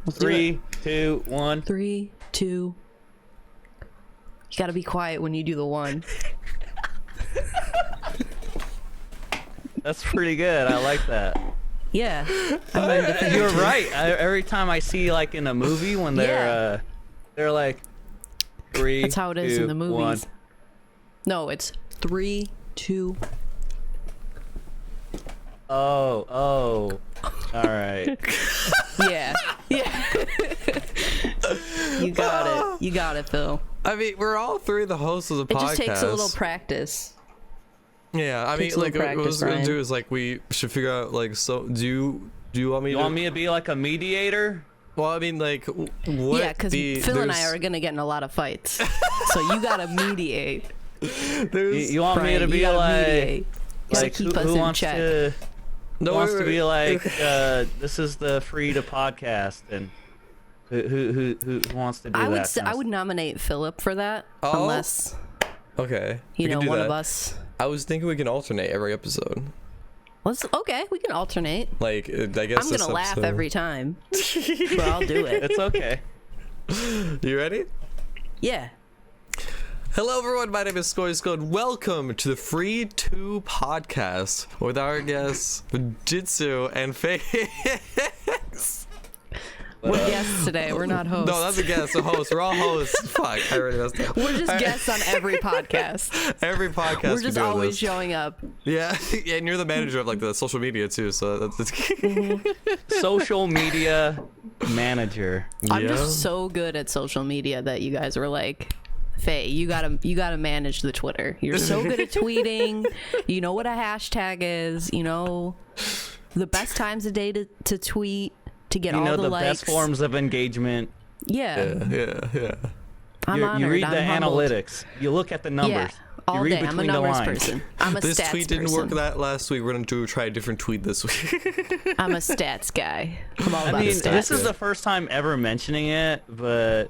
Let's 3, 2, 1. 3, 2. You gotta be quiet when you do the 1. That's pretty good. I like that. Yeah. I learned a thing or You're two. right. Every time I see like in a movie when they're like 3. That's how it is 2, in the movies. 1. No, it's 3, 2. Oh. All right. Yeah. You got it, Phil. I mean, we're all three the hosts of the It podcast. just takes a little practice. Yeah, I mean, takes a like, little what I was practice, gonna Ryan. do is like we should figure out like. So, do you want me? You want me to be like a mediator? Well, I mean, like, what? Yeah, because Phil and I are gonna get in a lot of fights, so you gotta mediate. You want me Brian, to you be gotta like, mediate. Gotta keep us who in wants check. to? No, wants wait, to be wait. like, this is the Free2Podcast, and who wants to do that? I would nominate Philip for that, Oh? unless Okay. we you can know do one that. of us. I was thinking we can alternate every episode. Okay, we can alternate. Like, I guess I'm gonna laugh episode... every time, but I'll do it. It's okay. You ready? Yeah. Hello, everyone. My name is SkojSkull, and welcome to the Free2Podcast with our guests, Jitsu and Fayenix. We're guests today. We're not hosts. No, that's a guest, a host. We're all hosts. Fuck, I already messed up. We're just guests on every podcast. Every podcast We're just we do always this. showing up. Yeah, and you're the manager of like the social media too, so that's Social media manager. I'm Yeah. just so good at social media that you guys were like, Faye, you gotta manage the Twitter. You're so good at tweeting. You know what a hashtag is. You know the best times of day to tweet to get You all know the the likes. best forms of engagement. Yeah. yeah. I'm honored. You read the I'm humbled. analytics. You look at the numbers. Yeah. All you read day. I'm a between the numbers lines. person. I'm a This stats tweet didn't person. work that last week. We're gonna try a different tweet this week. I'm a stats guy. I'm all I about mean, stats. this is the first time ever mentioning it, but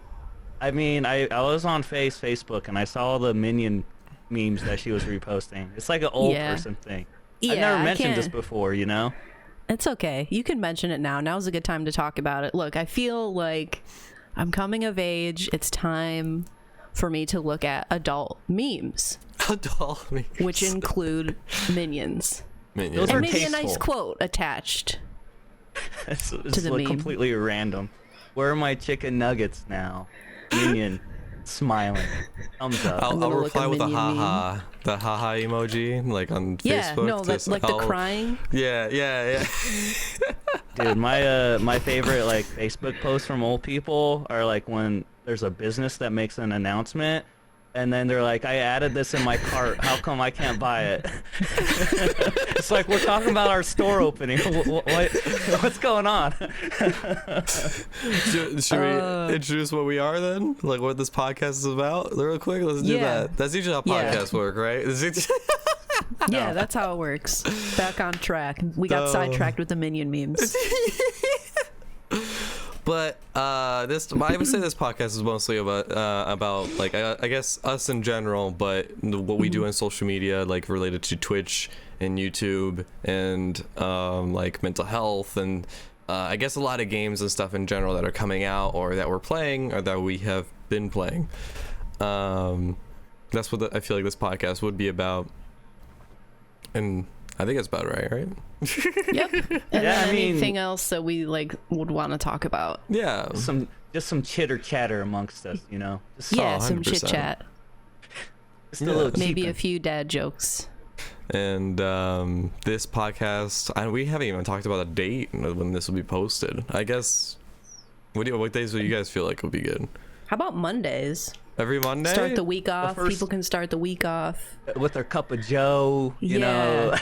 I mean, I was on Facebook and I saw all the Minion memes that she was reposting. It's like an old Yeah. person thing. Yeah, I've never I mentioned this can't- before, you know? It's okay. You can mention it now. Now's a good time to talk about it. Look, I feel like I'm coming of age. It's time for me to look at adult memes, Adult memes. which include minions. Minions. Those And are maybe a nice tasteful. quote attached. It's the like meme. completely random. Where are my chicken nuggets now? Minion smiling. Thumbs up. I'll gonna look reply a with a Minion haha, the haha emoji, like on Yeah, Facebook. no, that's like the crying. Yeah. Dude, my favorite like Facebook posts from old people are like when there's a business that makes an announcement and then they're like, I added this in my cart. How come I can't buy it? It's like we're talking about our store opening. What's going on? Should we introduce what we are then? Like what this podcast is about? Real quick, let's do Yeah. that. That's usually how Yeah. podcasts work, right? Yeah, that's how it works. Back on track. We got sidetracked with the minion memes. But I would say this podcast is mostly about like I guess us in general, but what we do on social media, like related to Twitch and YouTube and like mental health and I guess a lot of games and stuff in general that are coming out or that we're playing or that we have been playing. That's what I feel like this podcast would be about, and I think that's about right? Yep. And Yeah, then I mean- anything else that we like would want to talk about. Yeah. Just some chitter chatter amongst us, you know. Just, Yeah, some 100%. chit chat. just a little Maybe cheaping. a few dad jokes. And this podcast, we haven't even talked about a date when this will be posted. I guess. What days do you guys feel like would be good? How about Mondays? Every Monday. Start the week off. first- People can start the week off. With their cup of Joe, you know.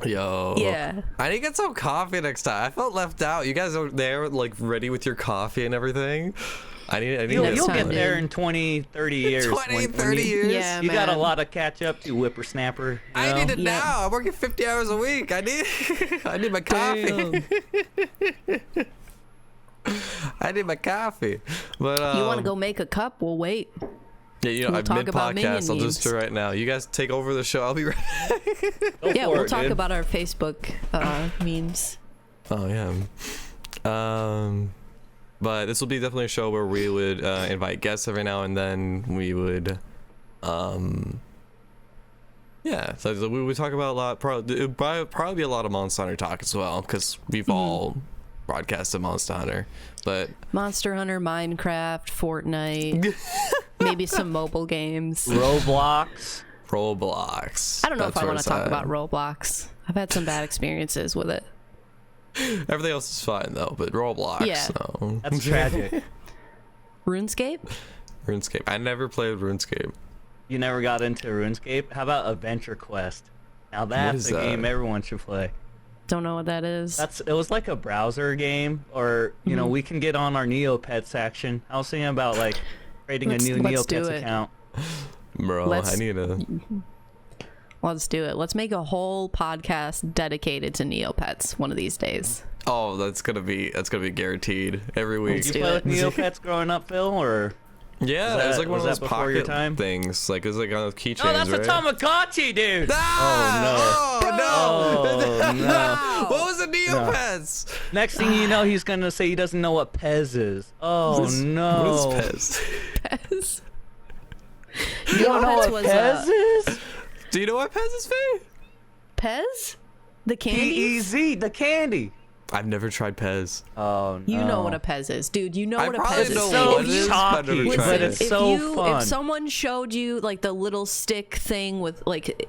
Yo. Yeah. I need to get some coffee next time. I felt left out. You guys are there, like ready with your coffee and everything. I need. You'll Next get time, there dude. in 20, 30 years. 20, when 30 you, years. Yeah, You got a man. lot of catch up to, whippersnapper. You I know? need it Yep. now. I'm working 50 hours a week. I need my coffee. I need my coffee. But You want to go make a cup? We'll wait. Yeah, you know, We'll I'm talk mid about minion podcast. I'll just memes. do it right now. You guys take over the show. I'll be right. Go Yeah, for we'll it, talk dude. about our Facebook memes. Oh yeah. But this will be definitely a show where we would invite guests every now and then. We would, yeah, so we would talk about a lot. Probably be a lot of Monster Hunter talk as well, because we've all broadcasted Monster Hunter. But Monster Hunter, Minecraft, Fortnite, maybe some mobile games. Roblox. I don't know if I want to talk about Roblox. I've had some bad experiences with it. Everything else is fine though, but Roblox. Yeah. So. That's tragic. RuneScape? RuneScape. I never played RuneScape. You never got into RuneScape? How about Adventure Quest? Now that's a game everyone should play. Don't know what that is. It was like a browser game, or you know, we can get on our Neopets section. I was thinking about like creating a new Neopets account. Bro, I need to. Let's do it. Let's make a whole podcast dedicated to Neopets one of these days. Oh, that's gonna be guaranteed every week. Did you play with Neopets growing up, Phil, or? Yeah, it was like one of those before your pocket time? Things. Like it was like on those keychains. Oh, that's right? a Tamagotchi, dude. Ah! Oh no! Oh no! What was a Neopets? No. Next thing you know, he's gonna say he doesn't know what Pez is. Oh no! What is Pez? Pez? You don't know what Pez is? Do you know what Pez is, Faye? Pez? The candy? P-E-Z, the candy. I've never tried Pez. Oh no! You know what a Pez is, dude. You know what a Pez probably is. know so what it is, but I've never chalky, tried but it. it's so fun. If someone showed you like the little stick thing with like,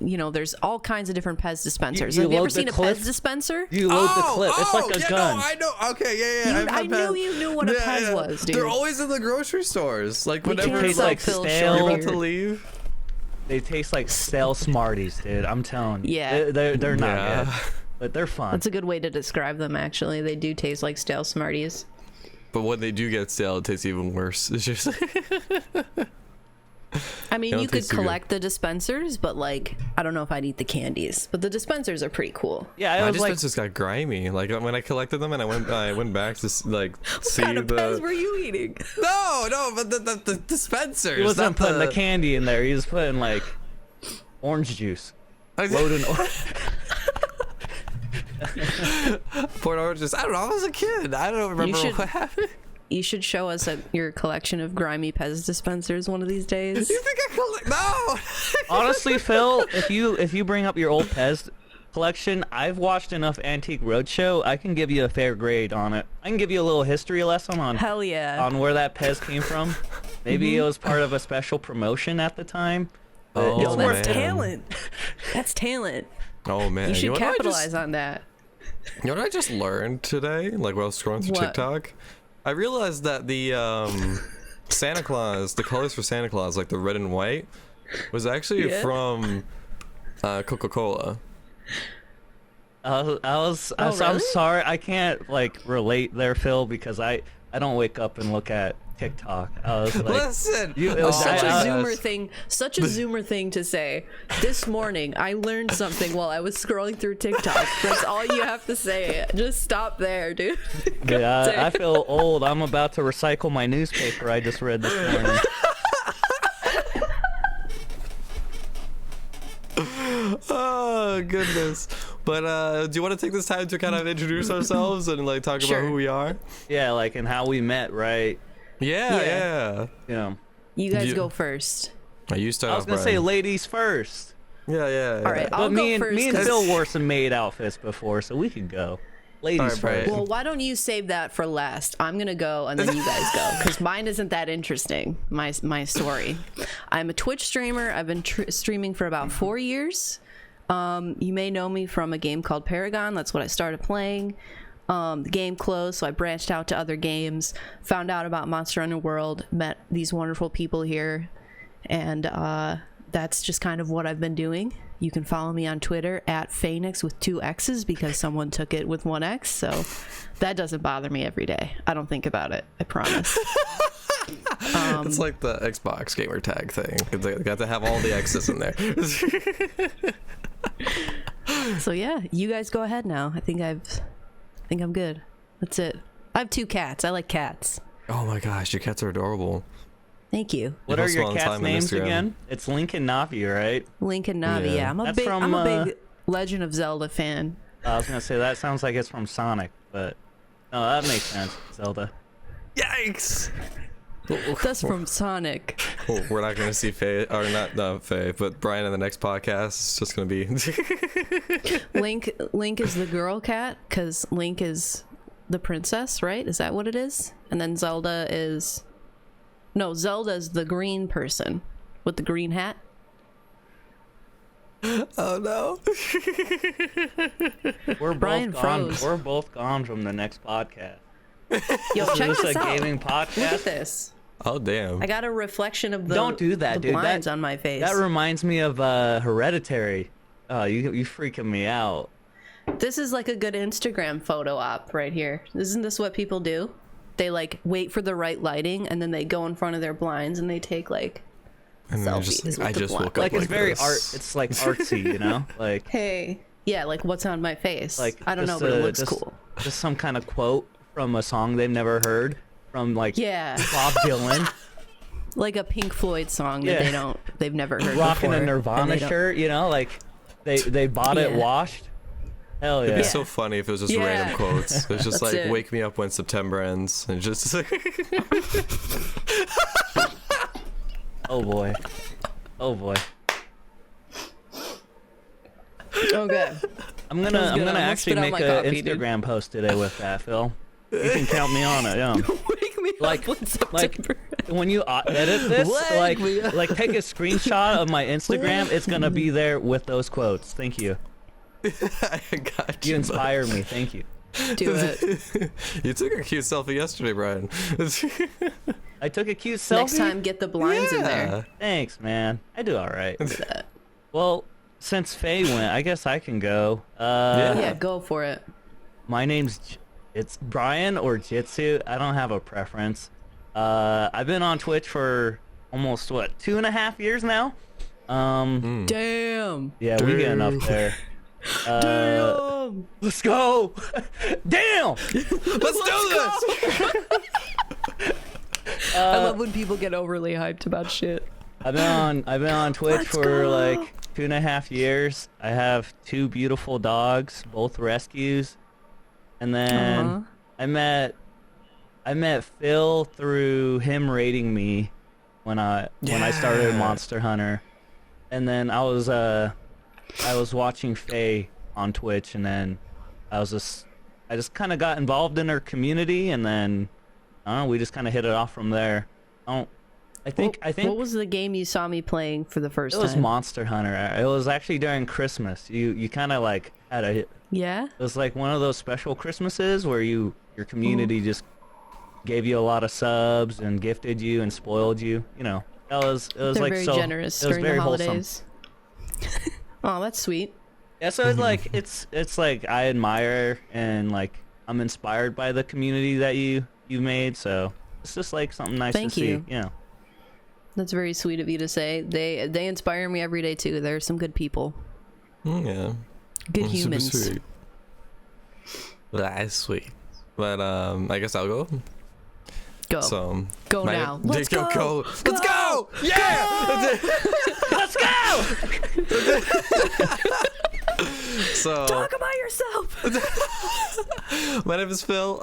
you know, there's all kinds of different Pez dispensers. You Have you ever load the seen a clip? Pez dispenser? You load the clip. It's like a yeah, gun. No, I know. Okay, yeah. I knew you knew what a Pez was, dude. They're always in the grocery stores. Like We whenever can't tastes sell like Phil stale. you're Short about to here. leave. They taste like stale Smarties, dude. I'm telling you. Yeah. They're not Yeah. good, but they're fun. That's a good way to describe them, actually. They do taste like stale Smarties. But when they do get stale, it tastes even worse. It's just I mean, don't you could taste too good. collect the dispensers, but like, I don't know if I'd eat the candies. But the dispensers are pretty cool. Yeah, my I was like, dispensers got grimy. Like when I collected them and I went back to like see What kind of Pez the. were you eating? No, but the dispensers. he wasn't not putting the candy in there. He was putting like orange juice. Loading Poured oranges. I don't know. I was a kid. I don't remember should- what happened. You should show us your collection of grimy Pez dispensers one of these days. You think I collect? No. Honestly, Phil, if you bring up your old Pez collection, I've watched enough Antique Roadshow. I can give you a fair grade on it. I can give you a little history lesson on Hell yeah. on where that Pez came from. Maybe it was part of a special promotion at the time. Oh, Yo, that's man. talent. That's talent. Oh man. You should know what I capitalize just- on that. You know what I just learned today? Like while I was scrolling through What? TikTok, I realized that the Santa Claus, the colors for Santa Claus, like the red and white, was actually Yeah. from Coca-Cola. I'm really? sorry, I can't like relate there, Phil, because I don't wake up and look at TikTok. I was like, Listen, Such a I- Zoomer thing. Such a Zoomer thing to say. This morning, I learned something while I was scrolling through TikTok. That's all you have to say. Just stop there, dude. yeah, I feel old. I'm about to recycle my newspaper I just read this morning. Oh goodness! But do you want to take this time to kind of introduce ourselves and like talk Sure. about who we are? Yeah, like and how we met, right? Yeah. You know, You guys You- go first. You start I was off, gonna say Brian. ladies first. Yeah. All right, But I'll go me and first. me and 'cause- Phil wore some maid outfits before, so we could go. Ladies All right, first. Brian. Well, why don't you save that for last? I'm gonna go and then you guys go because mine isn't that interesting. My story. I'm a Twitch streamer. I've been streaming for about 4 years. You may know me from a game called Paragon. That's what I started playing. The game closed, so I branched out to other games. Found out about Monster Hunter World. Met these wonderful people here, and that's just kind of what I've been doing. You can follow me on Twitter at Fayenix with 2 X's because someone took it with 1 X. So that doesn't bother me every day. I don't think about it. I promise. It's like the Xbox gamer tag thing. They got to have all the X's in there. So yeah, you guys go ahead now. I think I'm good. That's it. I have 2 cats. I like cats. Oh my gosh, your cats are adorable. Thank you. What You are post your them all the cats' time on names Instagram. again? It's Link and Navi, right? Link and Navi. Yeah. Yeah, I'm a That's big from, big Legend of Zelda fan. I was gonna say that sounds like it's from Sonic, but no, that makes sense. Zelda. Yikes! That's from Sonic. Well, we're not gonna see Faye, or not Faye, but Brian in the next podcast. It's just gonna be Link is the girl cat because Link is the princess, right? Is that what it is? And then Zelda's the green person with the green hat. Oh no! We're Brian both gone. froze. We're both gone from the next podcast. Yo, Is check this this a out. gaming Look at podcast? this. Oh damn! I got a reflection of the Don't do that, the dude. blinds on my face. That reminds me of Hereditary. Oh, you freaking me out. This is like a good Instagram photo op right here. Isn't this what people do? They like wait for the right lighting and then they go in front of their blinds and they take like And then selfies. with I the just blind. woke up Like it's very this. art. It's like artsy, you know. Like Hey, yeah, like what's on my face? like I don't know, just, but it looks just- cool. Just some kind of quote from a song they've never heard from like Yeah, Bob Dylan. like a Pink Floyd song that Yeah. they've never heard Rocking before. a and Nirvana they don't- shirt, you know, like they bought it Yeah. washed. Hell It'd yeah. be so funny if it was just Yeah. random quotes. It's just That's like, it. wake me up when September ends. And just Oh boy. Oh boy. Okay. I'm That was gonna good. I almost actually spit out make my an coffee, dude. Instagram post today with that, Phil. You can count me on it, yeah. Wake me Like- up when September. When you edit this, Wake me up. like take a screenshot of my Instagram. It's gonna be there with those quotes. Thank you. I got You you. inspire me. Thank you. Do it. You took a cute selfie yesterday, Brian. I took a cute selfie. Next time, get the blinds in there. Thanks, man. I do all right. That- Well, since Faye went, I guess I can go. Yeah, go for it. My name's it's Brian or Jitsu. I don't have a preference. I've been on Twitch for almost 2.5 years now. Damn. Yeah, we getting up there. Damn. Let's go. Damn. Let's do this. I love when people get overly hyped about shit. I've been on Twitch Let's for go. like 2.5 years. I have 2 beautiful dogs, both rescues. And then Uh-huh. I met Phil through him rating me when I started Yeah. Monster Hunter. And then I was watching Faye on Twitch, and then I just kind of got involved in her community, and then I don't know, we just kind of hit it off from there. I think What was the game you saw me playing for the first it was time? Monster Hunter. It was actually during Christmas. You kind of like had a. It Yeah? was like one of those special Christmases where your community just gave you a lot of subs and gifted you and spoiled you. You know, it was They're like very so. generous It was during very the wholesome. holidays. Oh, that's sweet. Yeah, so it's like it's like I admire and like I'm inspired by the community that you made. So it's just like something nice Thank to you. see. You know. That's very sweet of you to say. They inspire me every day too. They're some good people. Yeah. Good Super humans. sweet. That's sweet. But I guess I'll go. Go. So Go my- now. Let's go. Let's go. Yeah. Let's go. So Talk about yourself. my name is Phil.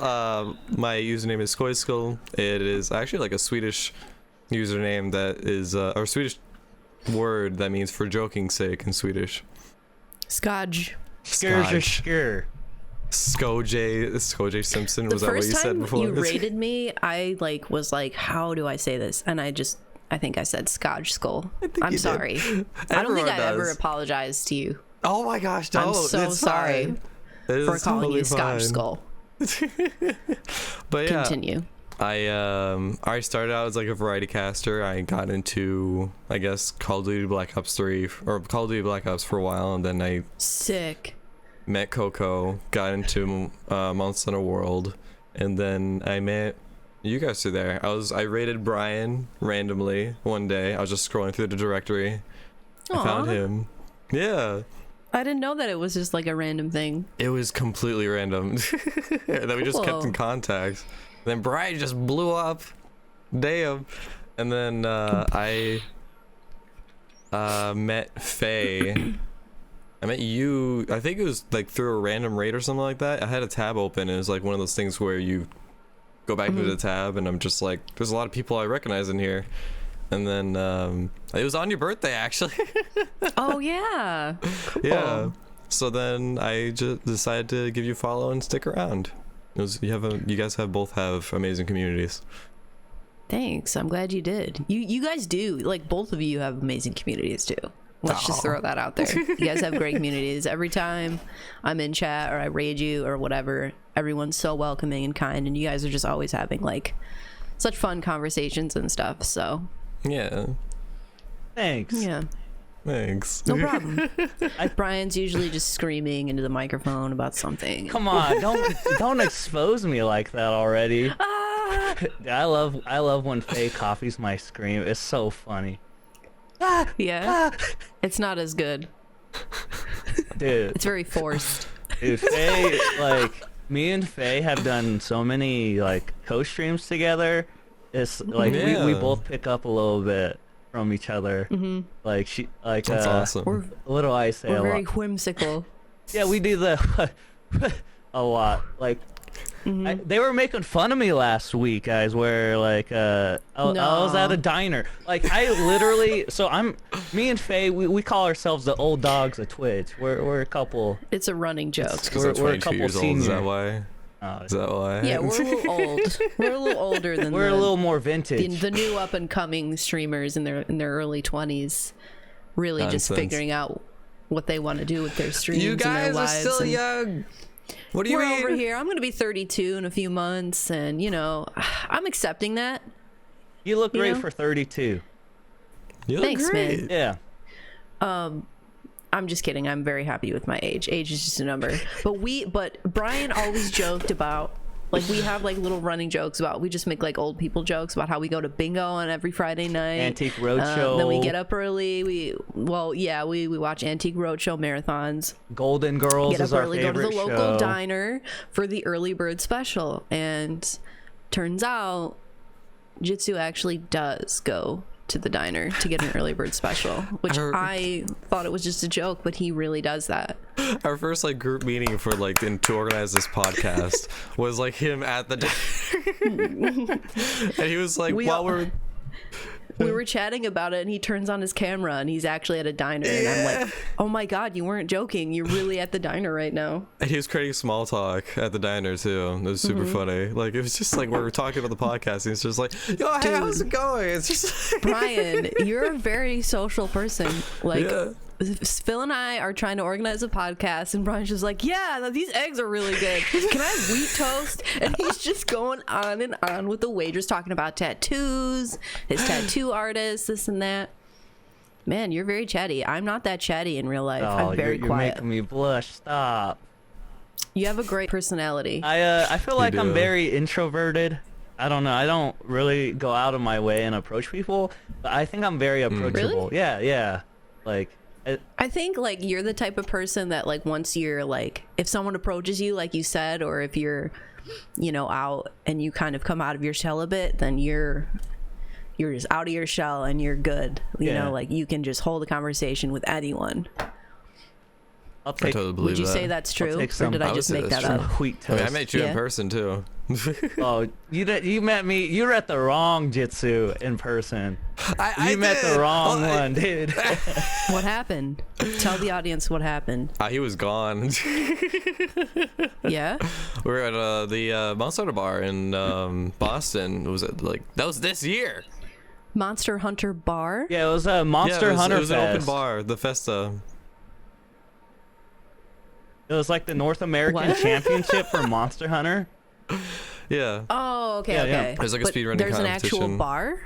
My username is SkojSkull. It is actually like a Swedish username that is or Swedish word that means for joking's sake in Swedish. Skoj. Skr. Skoj Simpson. The Was that what you first said time before? you rated me, I was like, how do I say this? And I think I said SkojSkull. I'm you did. sorry. I don't think Everyone I ever does. apologized to you Oh my gosh! I'm No, so it's sorry fine. It for is calling you totally fine. SkojSkull. But yeah, Continue. I started out as like a variety caster. I got into, I guess, Call of Duty Black Ops 3 or Call of Duty Black Ops for a while, and then I Sick. met Coco, got into Monster Hunter World, and then I met you guys through there. I rated Brian randomly one day. I was just scrolling through the directory. I found Aw. him. Yeah. I didn't know that it was just like a random thing. It was completely random. That we just kept in Cool. contact. Then Brian just blew up. Damn. And then I met Faye. I met you, I think it was like through a random raid or something like that. I had a tab open and it was like one of those things where you go back into the tab, and I'm just like, there's a lot of people I recognize in here. And then it was on your birthday, actually. Oh yeah. Cool. Yeah. So then I just decided to give you a follow and stick around. You guys both have amazing communities. Thanks. I'm glad you did. You guys do. Like, both of you have amazing communities too. Let's just throw that out there. You guys have great communities. Every time I'm in chat or I raid you or whatever, everyone's so welcoming and kind, and you guys are just always having like such fun conversations and stuff. So yeah. Thanks. Yeah. Thanks. No problem. Brian's usually just screaming into the microphone about something. Come on, don't expose me like that already. I love when Faye copies my scream. It's so funny. Yeah. It's not as good. Dude. It's very forced. Dude, Faye, like, me and Faye have done so many, like, co-streams together. It's, like, we both pick up a little bit from each other. Mm-hmm. Like, that's awesome. What do I say We're a very lot? whimsical. Yeah, we do that a lot. Like, they were making fun of me last week, guys, where, like, I was at a diner. Like, I literally, me and Faye, we call ourselves the old dogs of Twitch. We're a couple. It's a running joke. Because I'm 22 years old. Is that why? Is that why? Yeah, we're a little old. We're a little older than We're a little more vintage. the new up and coming streamers in their early 20s, really just figuring out what they want to do with their streams. You guys and their are lives. still And young. What do you we're mean? over here. I'm going to be 32 in a few months, and I'm accepting that. You look great know? for 32. You look Thanks, great. man. Yeah. I'm just kidding. I'm very happy with my age. Age is just a number. But Brian always joked about, like, we have like little running jokes about, we just make like old people jokes about how we go to bingo on every Friday night. Antique Roadshow. Then we get up early. We watch Antique Roadshow marathons. Golden Girls Get up is our early, go to favorite the local show. diner for the early bird special. And turns out Jitsu actually does go to the diner to get an early bird special, which I thought it was just a joke, but he really does that. Our first like group meeting for like to organize this podcast was like him at the diner. And he was like, we were chatting about it, and he turns on his camera and he's actually at a diner, and I'm like, oh my god, you weren't joking, you're really at the diner right now. And he was creating small talk at the diner too. It was super funny. Like, it was just like we were talking about the podcast, and he's just like, yo, hey, how's it going? It's just Brian, you're a very social person. Like, Phil and I are trying to organize a podcast, and Brian's just like, yeah, these eggs are really good. Can I have wheat toast? And he's just going on and on with the waitress, talking about tattoos, his tattoo artist, this and that. Man, you're very chatty. I'm not that chatty in real life. I'm very you're quiet. making me blush. Stop. You have a great personality. I feel like I'm do. very introverted. I don't know. I don't really go out of my way and approach people, but I think I'm very approachable. Really? Yeah. Like, I think like you're the type of person that like once you're like, if someone approaches you like you said, or if you're out and you kind of come out of your shell a bit, then you're just out of your shell and you're good. You know, like you can just hold a conversation with anyone. I'll take. I totally believe Would you that. say that's true, take or some- did I I would just say make that's that true. up? Wheat I toast. mean, I met you in Yeah. person too. Oh, you met me. You were at the wrong Jitsu in person. I You met did. the wrong Oh, one, dude. What happened? Tell the audience what happened. He was gone. Yeah. We were at the Monster Bar in Boston. Was it like that was this year? Monster Hunter Bar. Yeah, it was a Monster Hunter It was an open Fest. bar, the Festa. It was like the North American What? Championship for Monster Hunter. Yeah. Oh, okay, Yeah, yeah. okay. There's like a But speedrunning there's an actual competition. bar.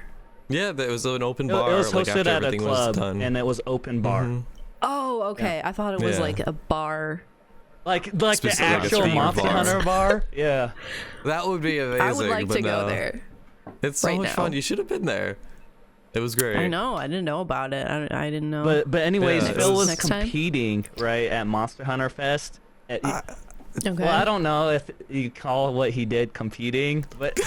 Yeah, it was an open It bar. was like hosted after at a everything was club, done. and it was open bar. Oh, okay. I thought it was Yeah. like a bar. Like the Specific, like a actual streamer Monster bar. Hunter bar. Yeah. That would be amazing. I would like but to go no. there. It's so right much now. fun. You should have been there. It was great. I know. I didn't know about it. I didn't know. But anyways, Yeah, Phil was Next time? competing right at Monster Hunter Fest. okay. Well, I don't know if you call what he did competing, but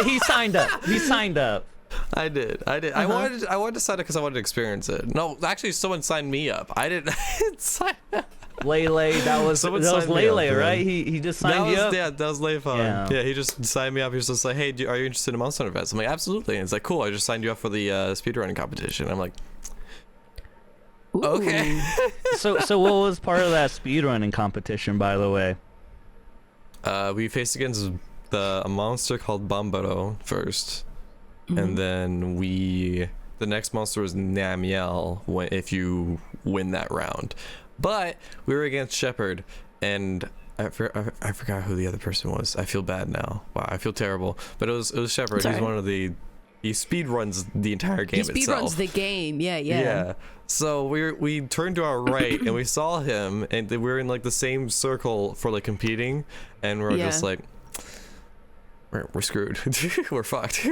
he signed up. He signed up. I did. I wanted to sign up because I wanted to experience it. No, actually, someone signed me up. I didn't sign up. Lele, that was Someone Lele, signed me up, man. right? He just signed you up. Yeah, that was Leifon. Yeah, he just signed me up. He was just like, hey, are you interested in Monster Hunter Fest? I'm like, absolutely. And it's like, cool. I just signed you up for the speedrunning competition. I'm like, Ooh. okay. So what was part of that speedrunning competition, by the way? We faced against a monster called Bombaro first, and then the next monster was Namiel if you win that round. But we were against Shepard, and I forgot who the other person was. I feel bad now. Wow, I feel terrible. But it was Shepard. Sorry. He's one of he speed runs the entire game itself. He speed runs the game. Yeah. So we turned to our right and we saw him, and we were in like the same circle for like competing, and we're just like, we're screwed. We're fucked.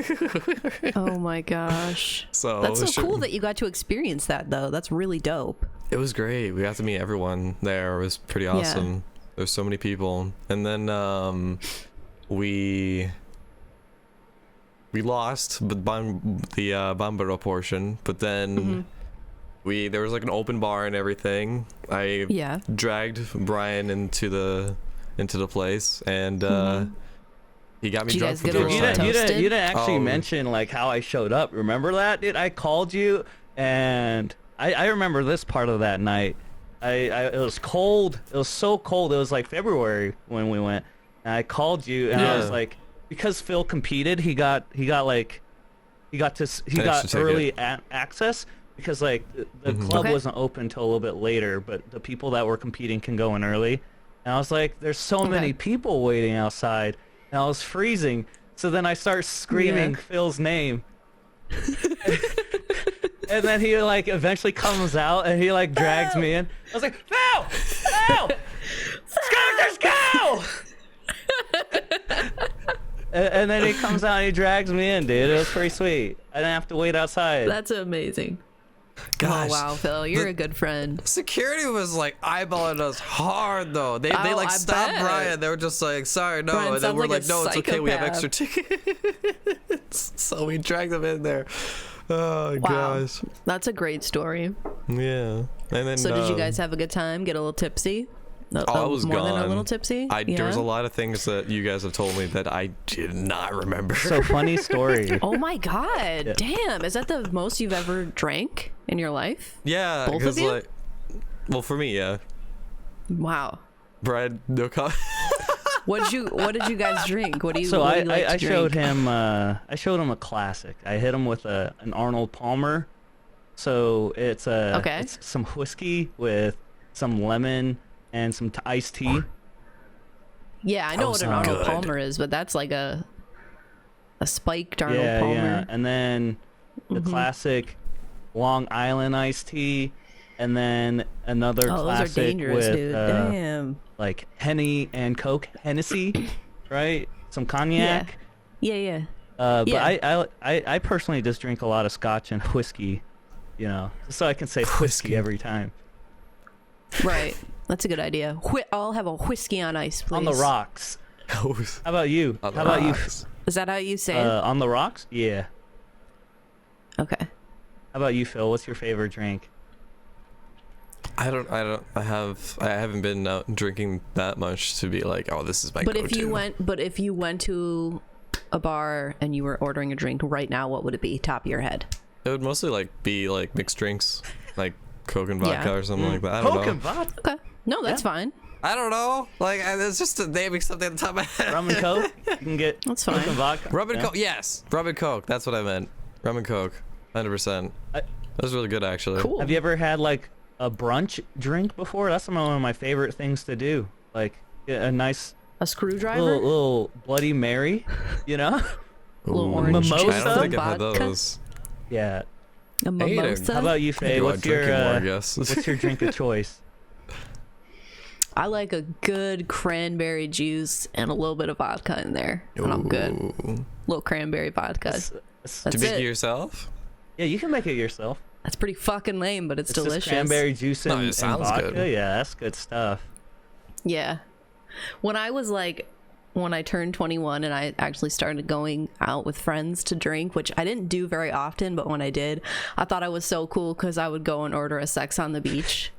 Oh my gosh. So that's so cool that you got to experience that though. That's really dope. It was great. We got to meet everyone there. It was pretty awesome. There's so many people, and then we lost the Bombaro portion, but then there was like an open bar and everything. I dragged Brian into the place, and he got me drunk for the first time. You didn't actually mention like how I showed up. Remember that, dude? I called you, and I remember this part of that night. It was cold. It was so cold. It was like February when we went. And I called you, and I was like, because Phil competed, he got early access, because like the club wasn't open till a little bit later, but the people that were competing can go in early. And I was like, there's so many people waiting outside, and I was freezing. So then I start screaming Phil's name. And then he like eventually comes out, and he like drags me in. I was like, Phil! Skojskull, go! And then he comes out and he drags me in, dude. It was pretty sweet. I didn't have to wait outside. That's amazing. Gosh, oh wow, Phil, you're a good friend. Security was like eyeballing us hard though. They like stopped Brian. They were just like, sorry, no. Brian and then we're like, no, it's okay. We have extra psychopath. tickets. So we dragged them in there. Oh gosh. That's a great story. Yeah. And then so did you guys have a good time? Get a little tipsy? I was more gone. than a little tipsy. There was a lot of things that you guys have told me that I did not remember. So funny story. Oh my god! Damn, is that the most you've ever drank in your life? Yeah, both of you. like, well, for me, yeah. Wow. Brad, no comment. What did you guys drink? What do you? So what do you like I to showed drink? him a classic. I hit him with an Arnold Palmer. So it's it's some whiskey with some lemon and some iced tea. Yeah, I know what an Arnold Palmer is, but that's like a spiked Arnold Palmer. Yeah, and then the classic Long Island iced tea, and then another classic those are dangerous, with dude. Damn. like Henny and Coke, Hennessy, right? Some cognac. Yeah. But I personally just drink a lot of scotch and whiskey, you know, so I can say whiskey every time. Right. That's a good idea. I'll have a whiskey on ice, please. On the rocks. How about you? How about you? Is that how you say it? On the rocks? Yeah. Okay. How about you, Phil? What's your favorite drink? I haven't been out drinking that much to be like, oh, this is my go-to. If you went to a bar and you were ordering a drink right now, what would it be? Top of your head. It would mostly be mixed drinks, like Coke and vodka or something like that. I don't know. Coke and vodka? Okay. No, that's fine. I don't know. It's just naming something at the top of my head. Rum and Coke? You can get that's Coke fine. and vodka. Rum and Coke, yes. Rum and Coke, that's what I meant. Rum and Coke, 100%. That was really good, actually. Cool. Have you ever had like a brunch drink before? That's one of my favorite things to do. Like get a nice screwdriver, little Bloody Mary, you know, a little orange mimosa. juice I don't think and I've had vodka. those. Yeah. A mimosa. How about you, Faye? What's your what's your drink of choice? I like a good cranberry juice and a little bit of vodka in there, and I'm good. Little cranberry vodka. That's to make it. it yourself? Yeah, you can make it yourself. That's pretty fucking lame, but it's delicious. Just cranberry juice and, it and sounds vodka. good. Yeah, that's good stuff. Yeah. When I turned 21 and I actually started going out with friends to drink, which I didn't do very often, but when I did, I thought I was so cool because I would go and order a sex on the beach.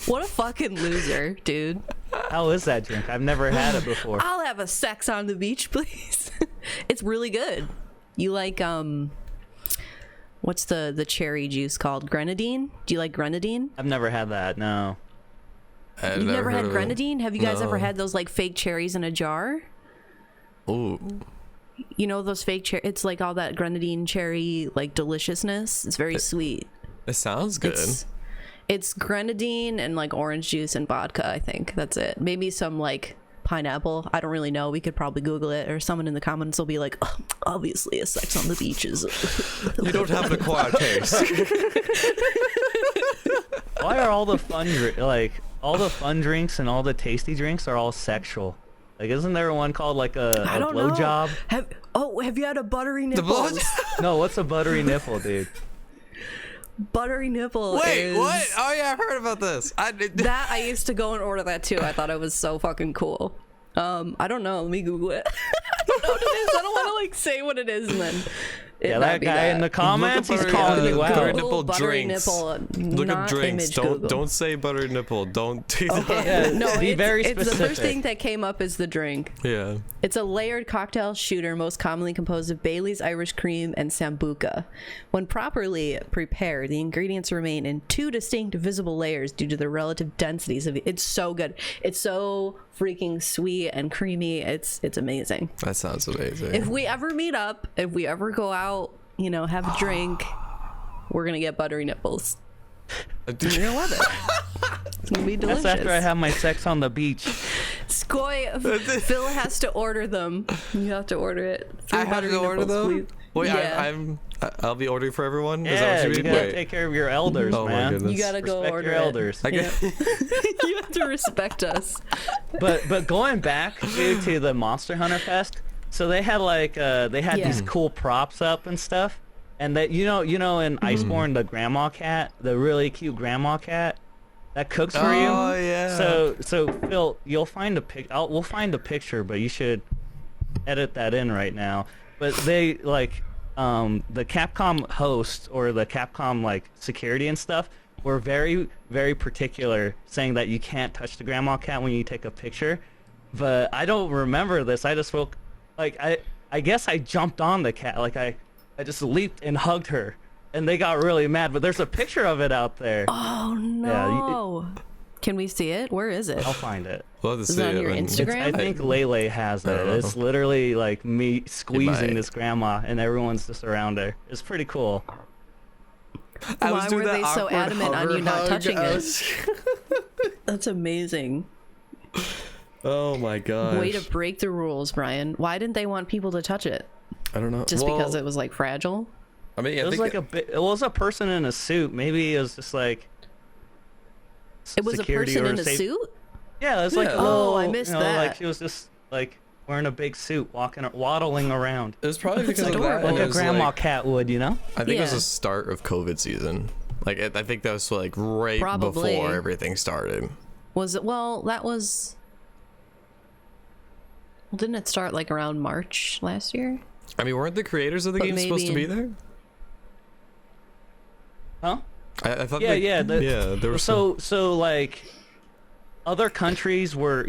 What a fucking loser, dude. How is that drink? I've never had it before. I'll have a sex on the beach, please. It's really good. You like what's the cherry juice called? Grenadine? Do you like grenadine? I've never had that. No. I've You've never had heard of it. grenadine? Have you guys No. ever had those like fake cherries in a jar? Ooh. You know those fake cherry? It's like all that grenadine cherry like deliciousness. It's very sweet. It sounds good. It's grenadine and like orange juice and vodka. I think that's it. Maybe some like pineapple. I don't really know. We could probably Google it, or someone in the comments will be like, oh, obviously a sex on the beach is. You don't have an acquired taste. Why are all the fun drinks and all the tasty drinks are all sexual? Like, isn't there one called like a blowjob? Have you had a buttery The nipple? blood? No, what's a buttery nipple, dude? Buttery nipple. Wait, is... what? Oh yeah, I've heard about this. That I used to go and order that too. I thought it was so fucking cool. I don't know. Let me Google it. I don't know what it is. I don't want to like say what it is and then. Yeah, that guy in the comments, he's buttery- calling you buttery out. nipple Buttery drinks. nipple, Look not up drinks. image Google. Don't say buttery nipple. Don't do that. Okay. Yeah, No, be it's, very it's the first specific. thing that came up is the drink. Yeah. It's a layered cocktail shooter most commonly composed of Bailey's Irish Cream and Sambuca. When properly prepared, the ingredients remain in two distinct visible layers due to the relative densities of it. It's so good. It's so freaking sweet and creamy. It's amazing. That sounds amazing. If we ever meet up, if we ever go out, you know, have a drink, we're gonna get buttery nipples. You're gonna love it. It's gonna be delicious. That's after I have my sex on the beach. Phil has to order them. You have to order it. I have to order them? Wait, Yeah. I'll be ordering for everyone? Is that Yeah, what you you mean? gotta Wait. take care of your elders, Oh my man. goodness. You gotta go Respect order your it. elders. I guess, You have to respect us. But going back to the Monster Hunter Fest, so they had these cool props up and stuff, and that you know in Iceborne, the grandma cat, the really cute grandma cat that cooks for you. Oh yeah. So Phil, you'll find we'll find a picture, but you should edit that in right now. But they the Capcom host or the Capcom security and stuff were very, very particular, saying that you can't touch the grandma cat when you take a picture. But I don't remember this. I just felt I guess I jumped on the cat, I just leaped and hugged her, and they got really mad. But there's a picture of it out there. Oh no! Can we see it? Where is it? I'll find it. We'll have to Is see it on it your when- Instagram? I think Lele has it. don't know. It's literally like me squeezing might. this grandma, and everyone's just around her. It's pretty cool. I was Why doing were that they so awkward adamant on hover you not hug. touching I it? was- That's amazing. Oh my gosh. Way to break the rules, Brian. Why didn't they want people to touch it? I don't know. Just Well, because it was fragile? I mean, I It was think it was a person in a suit. Maybe it was just like It was a security person or in a safe- suit? Yeah, it was like Yeah. a little, Oh, I missed that. Like she was just wearing a big suit, waddling around, it was probably because of adorable. that. like it a was, grandma cat would, you know? I think it was Yeah. the start of COVID season. I think that was right Probably. before everything started. Was it? Well, that was... Well, didn't it start around March last year? I mean, weren't the creators of the But game supposed to maybe be there? Huh? I thought. Yeah, There was some- so other countries were,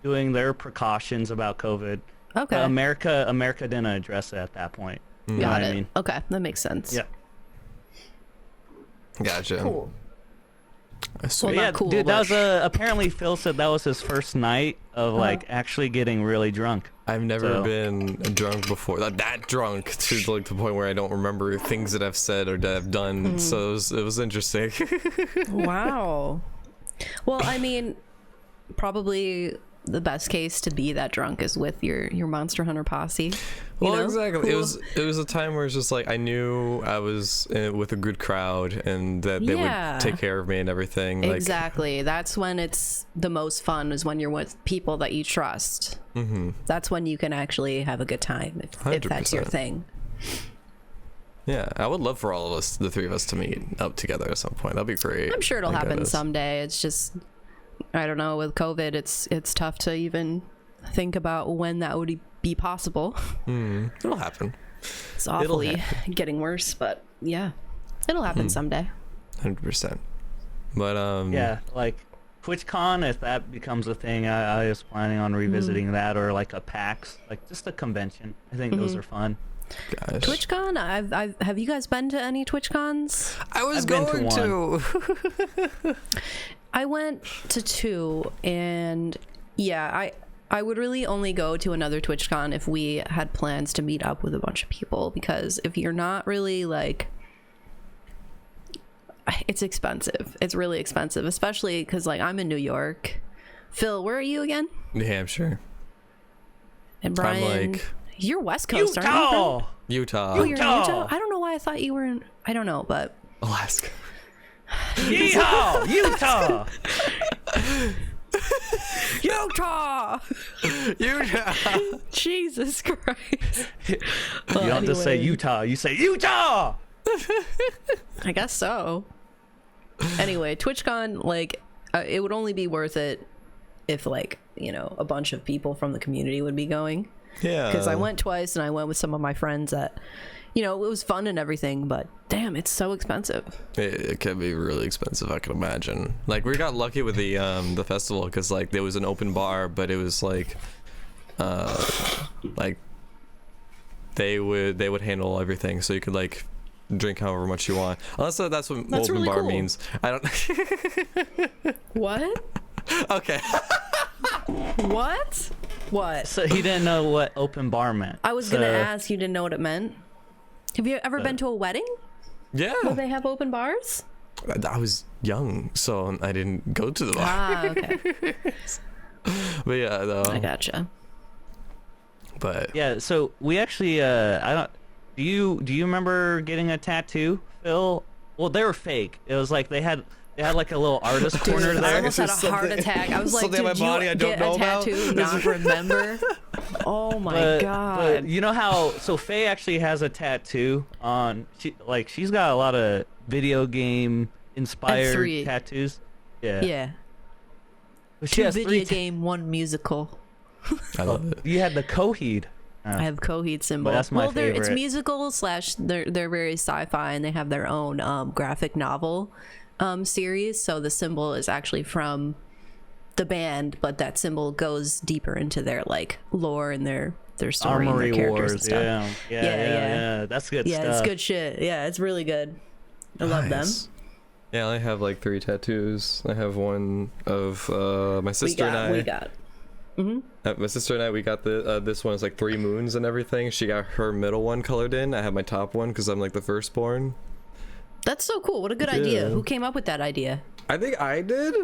doing their precautions about COVID. Okay. America didn't address it at that point. You know Got what it. I mean? Okay, that makes sense. Yeah. Gotcha. Cool. I swear. Well, Yeah, not cool, dude, that but- was apparently Phil said that was his first night of actually getting really drunk. I've never So- been drunk before. That drunk to the point where I don't remember things that I've said or that I've done. So it was interesting. Wow. Well, I mean, probably the best case to be that drunk is with your Monster Hunter posse. You Well, know? exactly. Cool. It was a time where it's just I knew I was with a good crowd and that they Yeah. would take care of me and everything. Exactly. That's when it's the most fun, is when you're with people that you trust. Mm-hmm. That's when you can actually have a good time, if that's your 100%. thing. Yeah, I would love for all of us, the three of us, to meet up together at some point. That'd be great. I'm sure it'll I happen guess. someday. It's just, I don't know, with COVID, it's tough to even think about when that would be possible. It'll happen. It's awfully getting worse, but yeah, it'll happen someday. 100%. But Yeah, like TwitchCon, if that becomes a thing, I was planning on revisiting that, or like a PAX, like just a convention. I think those are fun. gosh. TwitchCon. Have you guys been to any TwitchCons? I was I've been going to I went to 2, and yeah, I would really only go to another TwitchCon if we had plans to meet up with a bunch of people, because if you're not really like, it's expensive. It's really expensive, especially because like I'm in New York. Phil, where are you again? New Hampshire. And Brian, I'm like you're West Coast, aren't you? Friend? Utah. Oh, you're in Utah? I don't know why I thought you were in, I don't know, but Alaska. Yeehaw, Utah! Utah! Utah. Jesus Christ. You don't just say Utah, you say Utah! I guess so. Anyway, TwitchCon, like, it would only be worth it if, like, you know, a bunch of people from the community would be going. Yeah. Because I went twice, and I went with some of my friends that, you know, it was fun and everything, but damn, it's so expensive. It can be really expensive, I can imagine. Like, we got lucky with the festival because, like, there was an open bar, but it was like they would handle everything, so you could like drink however much you want. Unless that's what That's open really bar cool. means. I don't. What? Okay. What? What? So he didn't know what open bar meant. I was gonna ask, you didn't know what it meant? Have you ever been to a wedding Yeah. where they have open bars? I was young, so I didn't go to the bar. Ah, okay. But yeah, though. I gotcha. But Yeah, so we actually, I don't. Do you remember getting a tattoo, Phil? Well, they were fake. It was like they had like a little artist corner I there. almost had a heart attack. I was like, something on did my body you I don't get know a about? tattoo, not remember? Oh my god. But you know how? So Faye actually has a tattoo on. She's got a lot of video game inspired F3. tattoos. Yeah. Yeah. But she 2 has video 3 game, 1 musical. I love it. You had the Coheed. I have Coheed symbol. But that's my It's favorite. musical / they're very sci-fi, and they have their own graphic novel series. So the symbol is actually from the band, but that symbol goes deeper into their like lore and their story Armory and their characters and Wars. stuff. Yeah. That's good Yeah, stuff. it's good shit. Yeah, it's really good. I love them. Nice. Yeah, I have like 3 tattoos. I have one of my sister and I. We got. My sister and I, we got this one is like 3 moons and everything. She got her middle one colored in. I have my top one because I'm like the firstborn. That's so cool. What a good idea. Who came up with that idea? I think I did.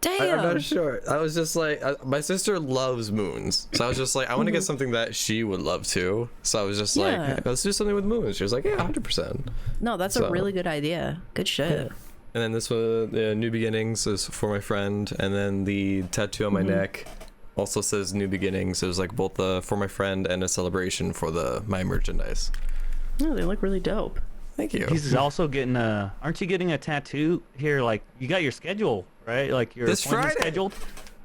Damn. I'm not sure. I was just like, my sister loves moons, so I was just like, I want to get something that she would love too. So I was just like, Yeah. hey, let's do something with moons. She was like, yeah, 100%. No, that's a So- really good idea. Good shit. And then this one, New Beginnings, is for my friend, and then the tattoo on my neck also says New Beginnings. It was like both for my friend and a celebration for my merchandise. Oh, they look really dope. Thank you. He's also getting aren't you getting a tattoo here? Like you got your schedule, right? Like your This appointment Friday. scheduled.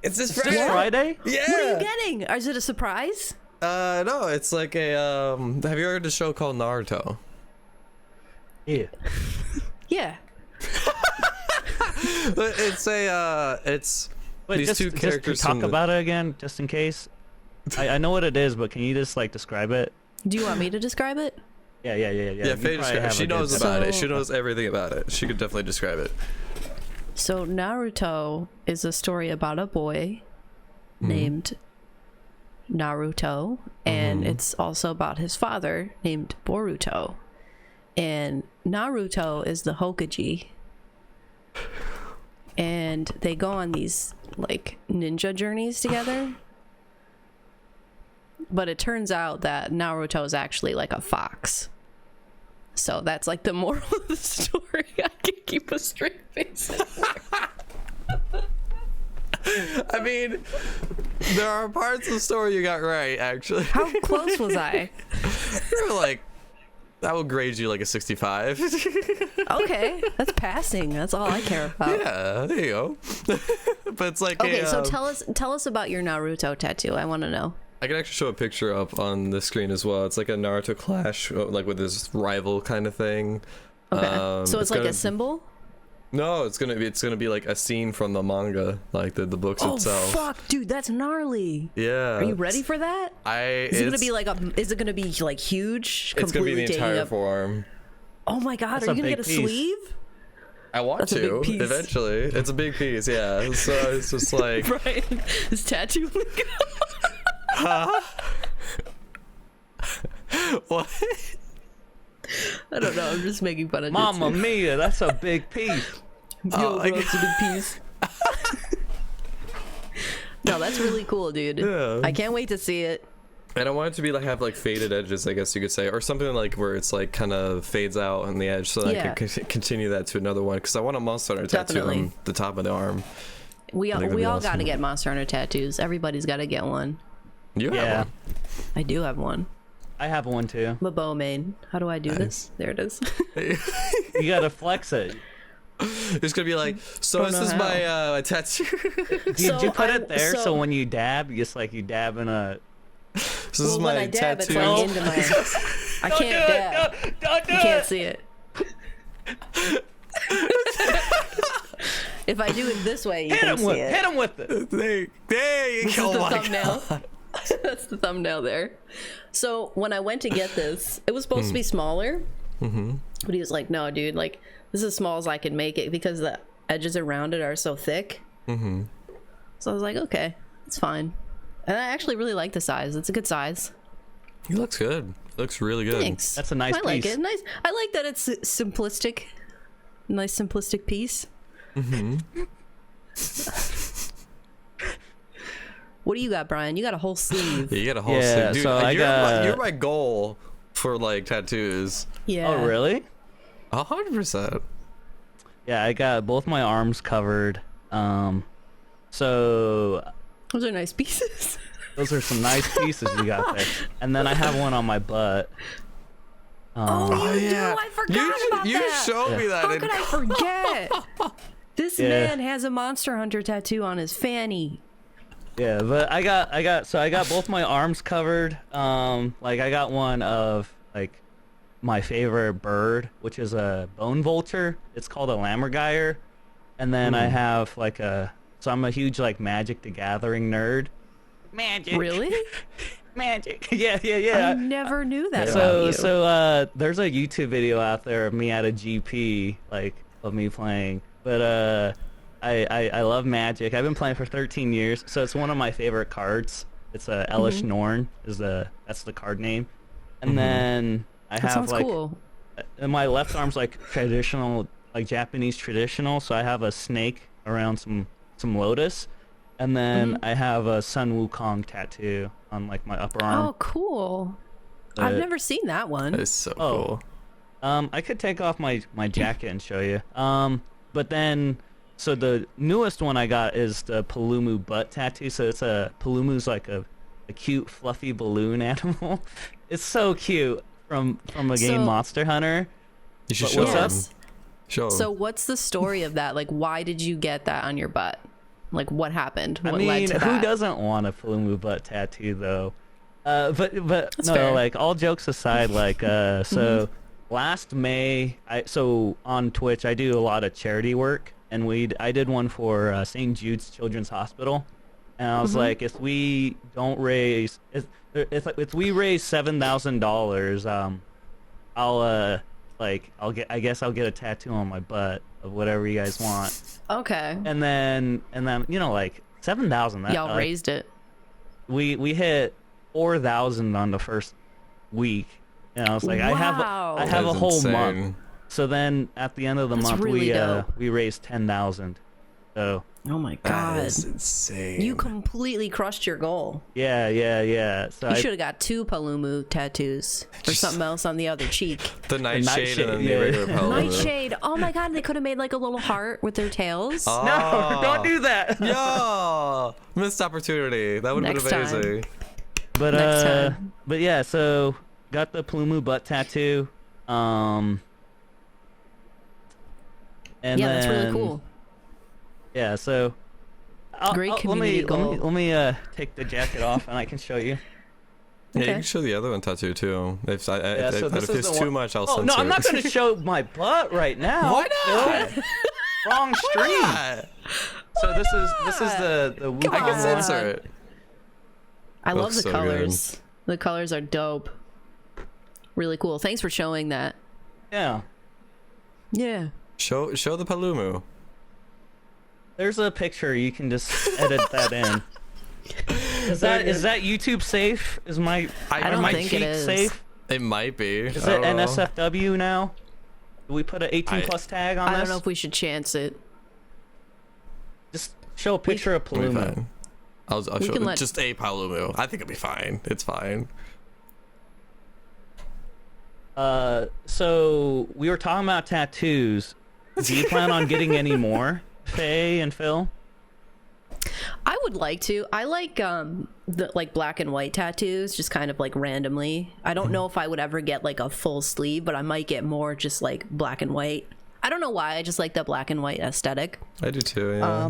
It's this This Friday. Friday? Yeah. What are you getting? Is it a surprise? No, it's like a have you heard of a show called Naruto? Yeah. Yeah. It's But these just, two just characters talk from the- about it again, just in case. I know what it is, but can you just like describe it? Do you want me to describe it? Yeah. Yeah, You Faye probably have she a good knows sense. about it. So- She knows everything about it. She could definitely describe it. So Naruto is a story about a boy named Naruto, and it's also about his father named Boruto. And Naruto is the Hokage. And they go on these like ninja journeys together. But it turns out that Naruto is actually like a fox. So that's like the moral of the story. I can't keep a straight face. I mean, there are parts of the story you got right, actually. How close was I? You're like, I will grade you like a 65. Okay, that's passing. That's all I care about. Yeah, there you go. But it's like Okay, so tell us about your Naruto tattoo. I want to know. I can actually show a picture up on the screen as well. It's like a Naruto clash, like with his rival kind of thing. Okay, so it's like gonna- a symbol. No, it's gonna be like a scene from the manga, like the books itself. Oh fuck, dude, that's gnarly. Yeah. Are you ready for that? Is it gonna be like huge? It's gonna be the entire up? forearm. Oh my god, That's are you gonna a get a big piece. sleeve? I want That's a big to piece. eventually. It's a big piece, yeah. So it's just like Brian, his tattoo. what? I don't know. I'm just making fun of Mamma Jitsu. mia, that's a big piece. Yo, bro, it's a big piece. No, that's really cool, dude. Yeah. I can't wait to see it. And I want it to be like have like faded edges, I guess you could say, or something like where it's like kind of fades out on the edge, so that I can continue that to another one. Because I want a Monster Hunter tattoo on the top of the arm. We think all that'd be got awesome. to get Monster Hunter tattoos. Everybody's got to get one. You have Yeah, one. I do have one. I have one too. I'm a bow main. How do I do Nice. this? There it is. You gotta flex it. It's gonna be like, so Don't this know is how. my tattoo. Did So you put I'm- it there so so- when you dab, you dab in a. This is Well, my when I dab, it's tattoo. like into my. I can't dab. Don't do You can't see it. If I do it this way, you Hit can him see with, it. hit him with it. There you This go. is the Oh my thumbnail. God. That's the thumbnail there. So when I went to get this, it was supposed to be smaller. But he was like, "No, dude, like this is as small as I can make it because the edges around it are so thick." So I was like, "Okay, it's fine." And I actually really like the size. It's a good size. He looks good. Looks really good. Thanks. That's a nice I like piece. it. Nice. I like that it's simplistic. Nice simplistic piece. What do you got, Brian? You got a whole sleeve. Yeah, you got a whole Yeah, sleeve. Dude, so I you're, got- you're my goal for like tattoos. Yeah. Oh really? 100%. Yeah, I got both my arms covered. So Those are nice pieces. those are some nice pieces you got there. And then I have one on my butt. Oh, you yeah. do? I forgot about You that. showed me that. How in could I forget? This Yeah. man has a Monster Hunter tattoo on his fanny. Yeah, but I got both my arms covered. Like I got one of like my favorite bird, which is a bone vulture. It's called a lammergeier. And then I have like so I'm a huge like Magic the Gathering nerd. Magic. Really? Magic. Yeah. I never knew that about you. So there's a YouTube video out there of me at a GP, like of me playing. But I love Magic. I've been playing for 13 years, so it's one of my favorite cards. It's a Elish Norn that's the card name. And then I That have sounds like cool. and my left arm's like traditional, like Japanese traditional, so I have a snake around some lotus. And then I have a Sun Wukong tattoo on like my upper arm. Oh, cool. I've never seen that one. That is so Oh. cool. I could take off my jacket and show you. But then, so the newest one I got is the Palumu butt tattoo. So it's Palumu's like a cute fluffy balloon animal. It's so cute from a game So- Monster Hunter. You should But show what's him. up? Show him. So what's the story of that? Like, why did you get that on your butt? Like, what happened? What I led mean, to who that? doesn't want a Palumu butt tattoo though? But no, fair. like all jokes aside, like so last May, so on Twitch I do a lot of charity work, and I did one for St. Jude's Children's Hospital, and I was like, if we don't raise, if we raise $7,000, I guess I'll get a tattoo on my butt of whatever you guys want. Okay. And then you know, like 7,000. Y'all raised it. We hit 4,000 on the first week, and I was like, Wow. I have a That's whole insane. month. So then at the end of the That's month, really dope. we raised 10,000. So Oh my That god. is insane. You completely crushed your goal. yeah. So You I should have got 2 Palumu tattoos or something else on the other cheek. the nightshade and then yeah. the regular Palumu. Nightshade. Oh my god, they could have made like a little heart with their tails. no, don't do that. Yo, missed opportunity. That would have Next been time. amazing. But Next time. but yeah, so got the Palumu butt tattoo. And Yeah, that's really then- cool. Yeah, so Great let community goal. me take the jacket off and I can show you. Yeah, you Okay. can show the other one tattoo too. If So if this is it's the too one- much, I'll Oh censor no, I'm not it. going to show my butt right now. Why not? Wrong stream. So this is the Wukong I can on. censor it. I love Looks the so colors. The colors are dope. Really cool. Thanks for showing that. Yeah. Yeah. Show the Palumu. There's a picture. You can just edit that in. Is that YouTube safe? Is my I don't my think it cheek is. safe? It might be. Is I it don't know. NSFW now? Do we put an 18 plus tag on I this? don't know if we should chance it. Just show a picture of It'll be Palumu. fine. I'll show can let- just a Palumu. I think it'll be fine. It's fine. So we were talking about tattoos. Do you plan on getting any more, Faye and Phil? I would like to. I like the like black and white tattoos, just kind of like randomly. I don't know if I would ever get like a full sleeve, but I might get more just like black and white. I don't know why. I just like the black and white aesthetic. I do too. Yeah.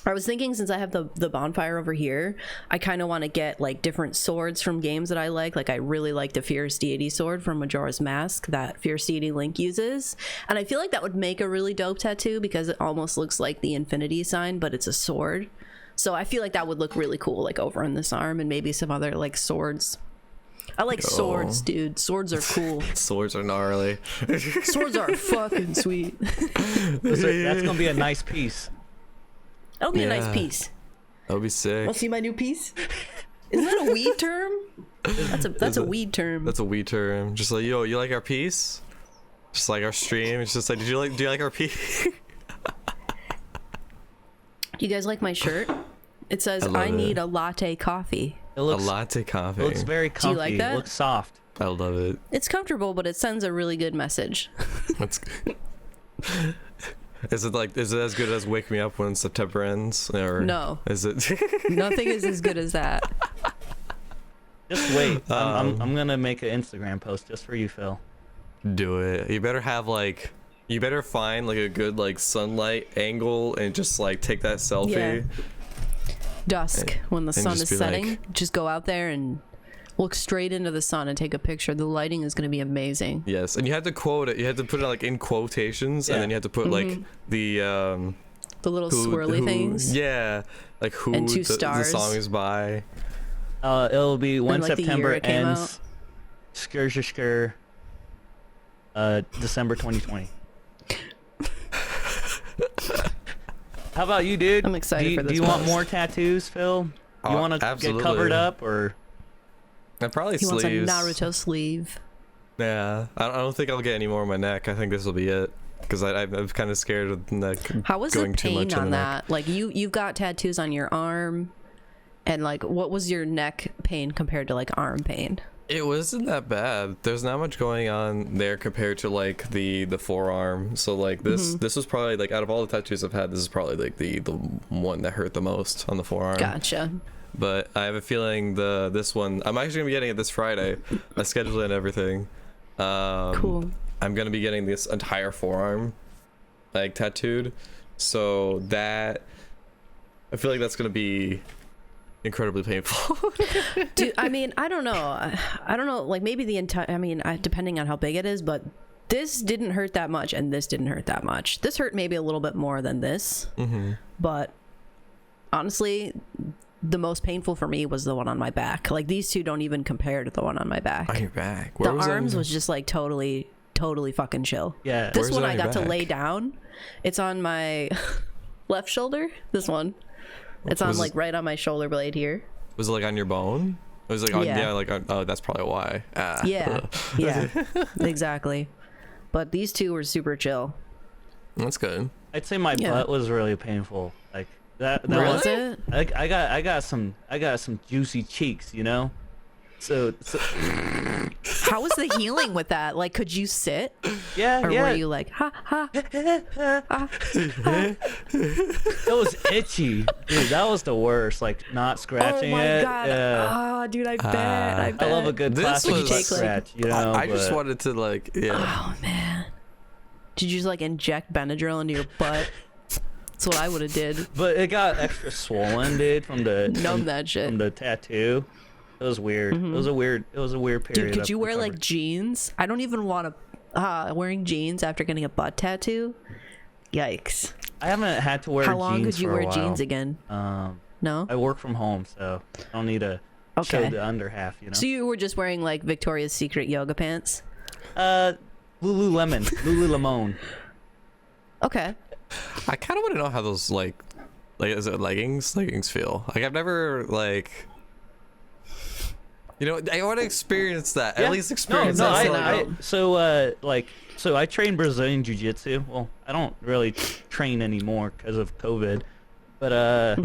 I was thinking, since I have the bonfire over here, I kind of want to get like different swords from games that I like. Like I really like the Fierce Deity sword from Majora's Mask that Fierce Deity Link uses, and I feel like that would make a really dope tattoo because it almost looks like the infinity sign, but it's a sword. So I feel like that would look really cool, like over on this arm, and maybe some other like swords. I like swords, dude. Swords are cool. Swords are gnarly. Swords are fucking sweet. That's gonna be a nice piece. That'll be a nice Yeah. piece. That would be sick. Want to see my new piece? Isn't that a weed term? That's a weed term. That's a weed term. Just like, yo, you like our piece? Just like our stream. It's just like, do you like our piece? You guys like my shirt? It says, love I it. need a latte coffee. It A looks, latte coffee. it looks very comfy. you like that? It looks soft. I love it. It's comfortable, but it sends a really good message. That's Is it as good as Wake Me Up When September Ends? Or No. Is it? Nothing is as good as that. Just wait. I'm gonna make an Instagram post just for you, Phil. Do it. You better find like a good like sunlight angle and just like take that selfie. Yeah. Dusk, when the sun just is be setting, like- just go out there and look straight into the sun and take a picture. The lighting is going to be amazing. Yes, and you had to quote it. You had to put it like in quotations, Yeah. and then you had to put like the The little swirly things. Yeah, like who And two the stars. song is by. It'll be when like, the year September it came ends. SkojSkull. December 2020. How about you, dude? I'm excited for this Do you want post. more tattoos, Phil? You Oh, want to get absolutely. covered up, or? And probably He wants a sleeves. Naruto sleeve. Yeah, I don't think I'll get any more on my neck. I think this will be it because I'm kind of scared of the neck. How was going the too pain much in on the neck. that? Like you've got tattoos on your arm, and like what was your neck pain compared to like arm pain? It wasn't that bad. There's not much going on there compared to like the forearm. So like this was probably like out of all the tattoos I've had, this is probably like the one that hurt the most on the forearm. Gotcha. But I have a feeling this one I'm actually gonna be getting it this Friday. I scheduled it and everything. Cool. I'm gonna be getting this entire forearm like tattooed. So that I feel like that's gonna be incredibly painful. Dude, I mean, I don't know. Like maybe the entire. I mean, depending on how big it is, but this didn't hurt that much, and this didn't hurt that much. This hurt maybe a little bit more than this, but honestly, the most painful for me was the one on my back. Like these two don't even compare to the one on my back. On your back. The arms was just like totally fucking chill. Yeah. This Where's one it on I your got to back? lay down. It's on my left shoulder. This one. It's on Was- like right on my shoulder blade here. Was it like on your bone? It was like on, Yeah. like on, oh, that's probably why. Ah. Yeah. Yeah. Exactly. But these two were super chill. That's good. I'd say my Yeah. butt was really painful. Like that Was was it? I got some juicy cheeks, you know. So How was the healing with that? Like, could you sit, yeah, or yeah. were you like, ha ha? It was itchy, dude. That was the worst. Like not Oh scratching my it. god! Yeah. Oh, dude, I bet. I bet. I love a good This plastic was- butt Take, like- scratch, you know. I just but- wanted to like, yeah. Oh man! Did you just like inject Benadryl into your butt? That's what I would have did. But it got extra swollen, dude, from the Numb that shit. from the tattoo. It was weird. It was a weird period. Dude, could of you wear recovery. like jeans? I don't even want to. Wearing jeans after getting a butt tattoo. Yikes. I haven't had to wear How jeans long could you for a wear while. jeans again? No? I work from home, so I don't need to show the under half, you know? So you were just wearing like Victoria's Secret yoga pants? Lululemon. Okay. I kind of want to know how those like is it leggings feel. Like I've never like, you know, I want to experience that. Yeah. At least experience no, that. So I train Brazilian Jiu-Jitsu. Well, I don't really train anymore because of COVID, but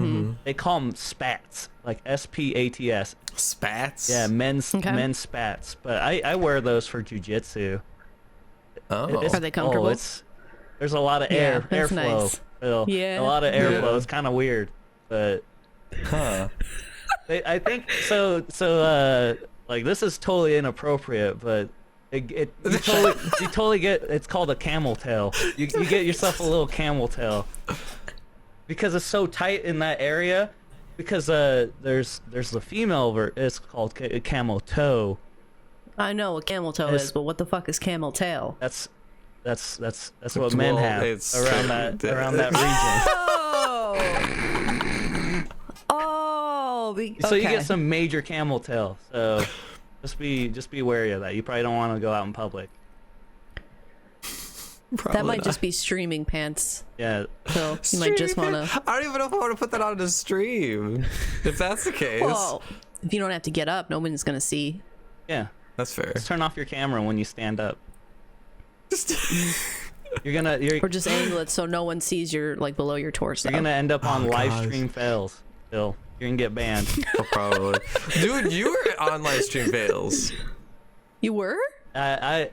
they call them spats, like SPATS. Spats. Yeah, men's spats. But I wear those for Jiu-Jitsu. Oh. Are they comfortable? There's a lot of airflow. Nice. Phil. Yeah. A lot of airflow. Yeah. It's kind of weird, but Huh. I think so. Like this is totally inappropriate, but you totally get. It's called a camel tail. You get yourself a little camel tail because it's so tight in that area. Because there's the female it's called camel toe. I know what camel toe is, but what the fuck is camel tail? That's what men have around that region. So you get some major camel tail. So just be wary of that. You probably don't want to go out in public. That might just be streaming pants. Yeah. So you might just want to. I don't even know if I want to put that on the stream. If that's the case. Well, if you don't have to get up, nobody's gonna see. Yeah. That's fair. Just turn off your camera when you stand up. Or just angle it so no one sees your like below your torso. You're gonna end up on live stream fails, Phil. You're gonna get banned. Oh, probably. Dude, you were on live stream fails. You were? I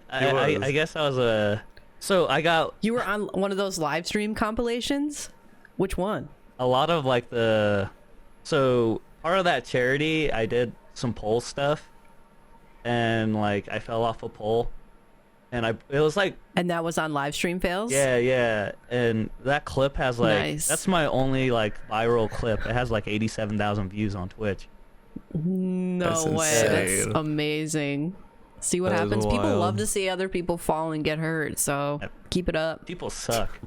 guess I was So I got. You were on one of those live stream compilations? Which one? A lot of like so part of that charity, I did some pole stuff, and like I fell off a pole, and it was like. And that was on live stream fails? Yeah, and that clip has like Nice. That's my only like viral clip. It has like 87,000 views on Twitch. No That's way. That's insane. amazing. See what That is happens. People wild. love to see other people fall and get hurt, so keep it up. People suck.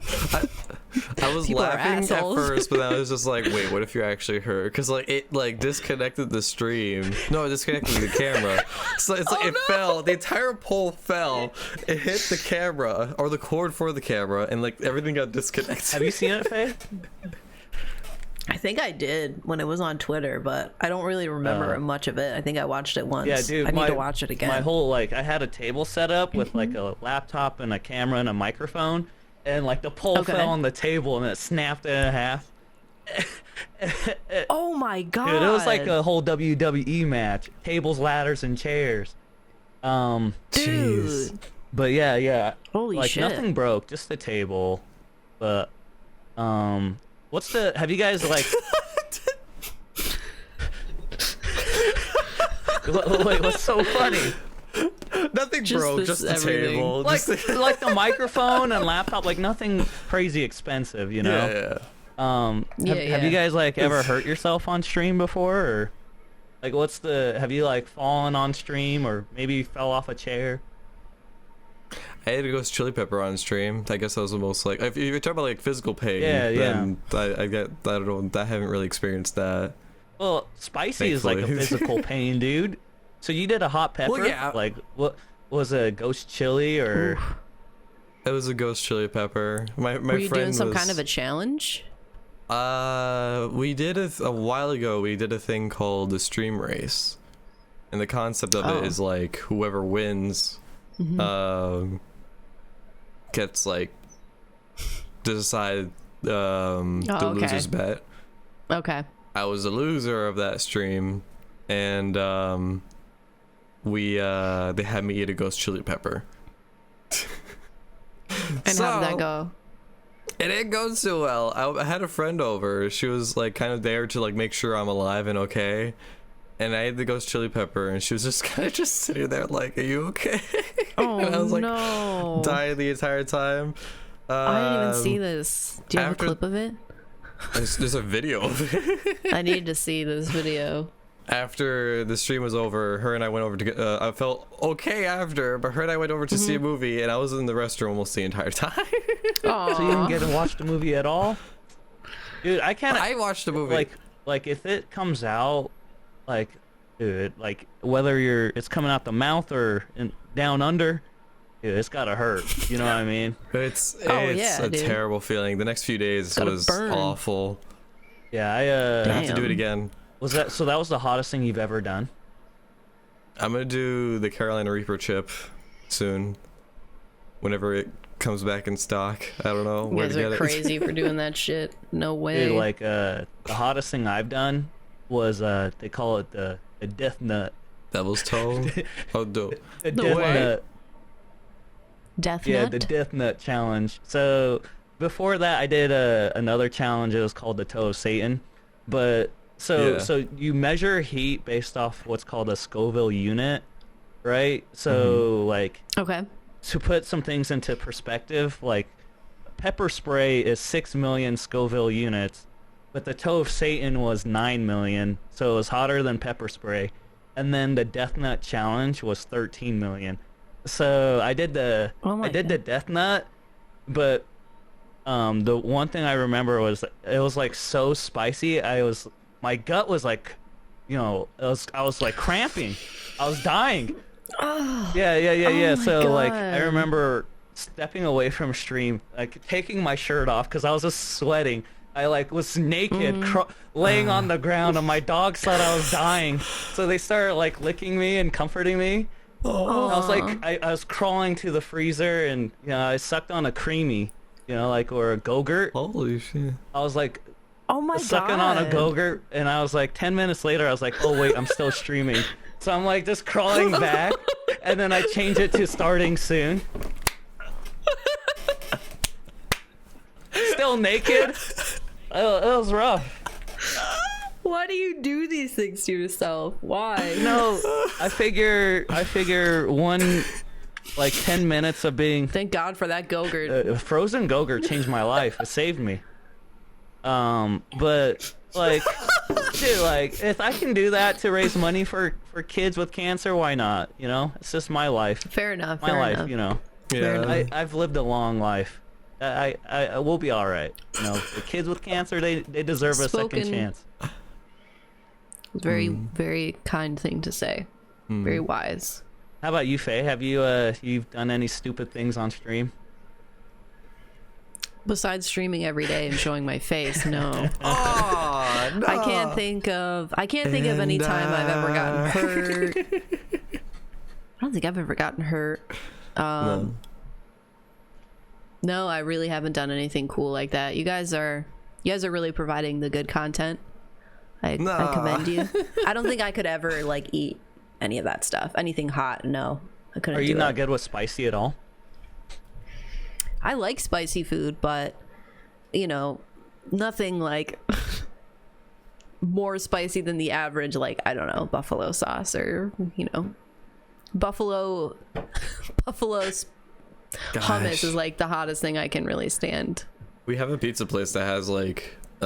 I was People are laughing at assholes. first, but then I was just like, wait, what if you're actually hurt? Because like it like disconnected the stream. No, it disconnected the camera. So it's like it fell. The entire pole fell. It hit the camera or the cord for the camera, and like everything got disconnected. Have you seen it, Faye? I think I did when it was on Twitter, but I don't really remember much of it. I think I watched it once. Yeah, dude. I need to watch it again. My whole I had a table set up with like a laptop and a camera and a microphone, and like the pole fell on the table and it snapped it in half. Oh my god! Dude, it was like a whole WWE match: tables, ladders, and chairs. Dude. But yeah. Holy like shit! nothing broke, just the table. But have you guys like? Wait, what's so funny? Nothing Just broke, this just the everything. table. Like, Just like the microphone and laptop, like nothing crazy expensive, you know? yeah. Have you guys like ever hurt yourself on stream before, or like have you like fallen on stream, or maybe fell off a chair? I had to go Chili Pepper on stream. I guess that was the most like if you're talking about like physical pain. Yeah. then I don't know. I haven't really experienced that. Well, spicy is like a Thankfully. physical pain, dude. So you did a hot pepper? Well, yeah. Like what was it, a ghost chili or? It was a ghost chili pepper. My Were you friend doing some was, kind of a challenge? We did a while ago. We did a thing called the stream race, and the concept of it is like whoever wins, gets like to decide the okay. loser's bet. Okay. I was the loser of that stream, and they had me eat a ghost chili pepper. And how did that go? It didn't go so well. I had a friend over. She was like kind of there to like make sure I'm alive and okay. And I ate the ghost chili pepper, and she was just kind of just sitting there like, "Are you okay?" Oh and I was like no! dying the entire time. I didn't even see this. Do you have a after- clip of it? There's a video of it. I need to see this video. after the stream was over, her and I went over to get, I felt okay after, but her and I went over to see a movie, and I was in the restroom almost the entire time. Aw. So you didn't get to watch the movie at all? Dude, I watched the movie. Like if it comes out, like, dude, like whether it's coming out the mouth or down under, dude, it's gotta hurt. You know what I mean? It's yeah, a dude. terrible feeling. The next few days gotta was burn. awful. Yeah, I have to do it again. that was the hottest thing you've ever done? I'm gonna do the Carolina Reaper chip soon, whenever it comes back in stock. I don't know You where guys to are get crazy for doing that shit. No way. Dude, like the hottest thing I've done was they call it the death nut. Devil's toe. Oh, no. The No death way. nut. Death Yeah, Nut? the death nut challenge. So before that, I did another challenge. It was called the toe of Satan. But Yeah. so you measure heat based off what's called a Scoville unit, right? So like Okay. to put some things into perspective, like pepper spray is 6 million Scoville units, but the toe of Satan was 9 million, so it was hotter than pepper spray. And then the death nut challenge was 13 million. So I did the Oh my the death nut, but the one thing I remember was it was like so spicy. My gut was like, you know, I was like cramping. I was dying. Oh, Yeah. my So like I God. remember stepping away from stream, like taking my shirt off because I was just sweating. I like was naked, laying on the ground, and my dogs thought I was dying. So they started like licking me and comforting me. I was like, I was crawling to the freezer, and you know, I sucked on a creamy, you know, like or a Go-Gurt. Holy shit. I was like oh my sucking God. on a Go-Gurt, and I was like 10 minutes later, I was like, oh wait, I'm still streaming. So I'm like just crawling back, and then I change it to starting soon. Still naked. It was rough. Why do you do these things to yourself? Why? No, I figure one, like 10 minutes of being Thank God for that Go-Gurt. frozen Go-Gurt changed my life. It saved me. But like, dude, like if I can do that to raise money for kids with cancer, why not? You know, it's just my life. Fair enough. My fair life, enough. you know. Fair enough. I've lived a long life. I will be all right. You know, the kids with cancer, they deserve a second Spoken. chance. Very, very kind thing to say. Very wise. How about you, Faye? Have you you've done any stupid things on stream? Besides streaming every day and showing my face, no. Oh, no. I can't think of any time I've ever gotten hurt. I don't think I've ever gotten hurt. No, I really haven't done anything cool like that. You guys are really providing the good content. I commend you. I don't think I could ever like eat any of that stuff. Anything hot, no. I couldn't. Are you do not it. good with spicy at all? I like spicy food, but you know, nothing like more spicy than the average, like, I don't know, buffalo sauce or, you know, buffalo's hummus is like the hottest thing I can really stand. We have a pizza place that has like I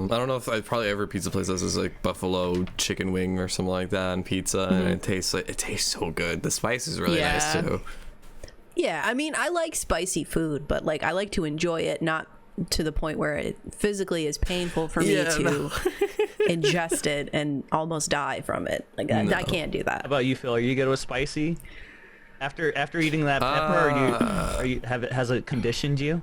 don't know if probably every pizza place has this like buffalo chicken wing or something like that on pizza, and it tastes so good. The spice is really nice too. Yeah, I mean, I like spicy food, but like I like to enjoy it, not to the point where it physically is painful for me to ingest it and almost die from it. Like I can't do How that. about you, Phil? Are you good with spicy? After eating that pepper, has it conditioned you?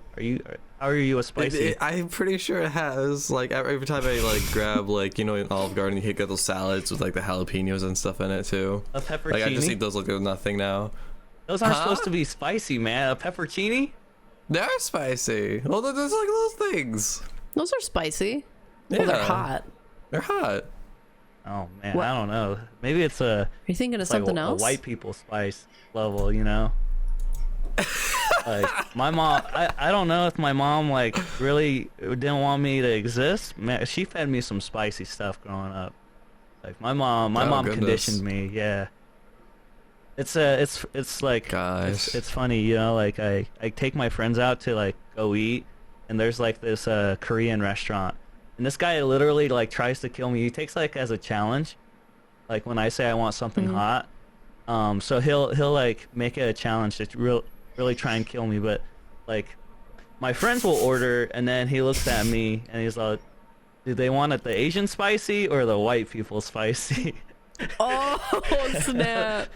How are you with spicy? I'm pretty sure it has. Like every time I like grab like, you know, in Olive Garden, you get those salads with like the jalapenos and stuff in it too. A pepperoni? Like I just eat those like they're nothing now. Those aren't supposed to be spicy, man. A pepperoni? They're spicy. Well, there's like those things. Those are spicy. Well, they're Yeah. hot. They're hot. Oh man, What? I don't know. Maybe it's Are you thinking of it's like something a else? white people spice level, you know? Like my mom, I don't know if my mom like really didn't want me to exist. Man, she fed me some spicy stuff growing up. Like my mom goodness. conditioned me. Yeah. It's like Guys. it's funny, you know, like I take my friends out to like go eat, and there's like this Korean restaurant, and this guy literally like tries to kill me. He takes like as a challenge like when I say I want something hot. So he'll like make it a challenge to really try and kill me. But like my friends will order, and then he looks at me and he's like, "Do they want it the Asian spicy or the white people spicy?" Oh snap!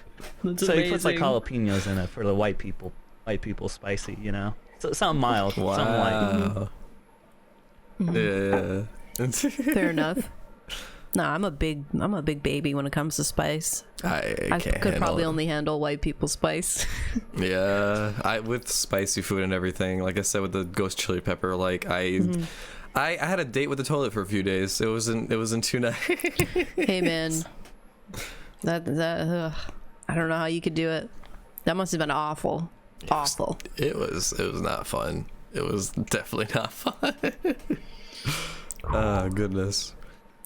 That's So amazing. he puts like jalapenos in it for the white people spicy, you know. So something mild, something light. Yeah. Fair enough. No, I'm a big baby when it comes to spice. I I can't could handle probably it. only handle white people spice. Yeah, with spicy food and everything. Like I said, with the ghost chili pepper, like I had a date with the toilet for a few days. It wasn't too nice. Hey man, that I don't know how you could do it. That must have been awful. Awful. It was not fun. It was definitely not fun. Oh goodness.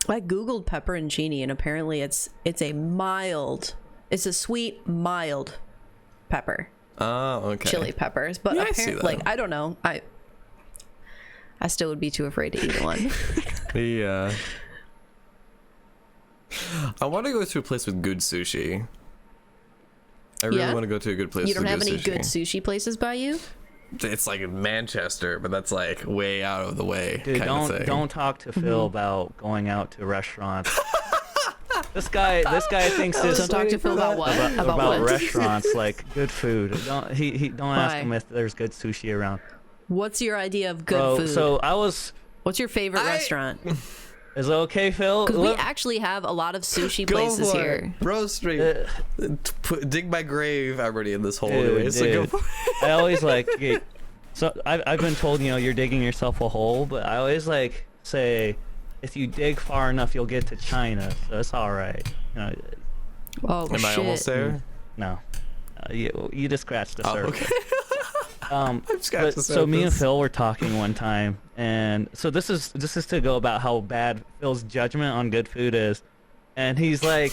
I googled pepperoncini and apparently it's a sweet mild pepper. Oh, okay. Chili peppers, but Yeah, I see apparently, that. like, I don't know. I still would be too afraid to eat one. Yeah. I want to go to a place with good sushi. I really Yeah? want to go to a good place You don't with have good any sushi. good sushi places by you? It's like in Manchester, but that's like way out of the way. Dude, kind of thing. don't talk to Phil about going out to restaurants. This guy thinks this Don't talk to Phil about what? about what? restaurants, like good food. Don't ask Why? him if there's good sushi around. What's your idea of good Bro, food? so I was. What's your favorite restaurant? Is it okay, Phil? Because we Look- actually have a lot of sushi Go places for here. it. Bro Street. Dig my grave already in this hole. Dude, Anyway, so go dude. for it. I always like. So I've been told, you're digging yourself a hole, but I always like say, if you dig far enough, you'll get to China. So it's all right. Oh Am shit! I almost there? No, you just scratched the Oh, surface. okay. But, so me and Phil were talking one time, and so this is to go about how bad Phil's judgment on good food is, and he's like,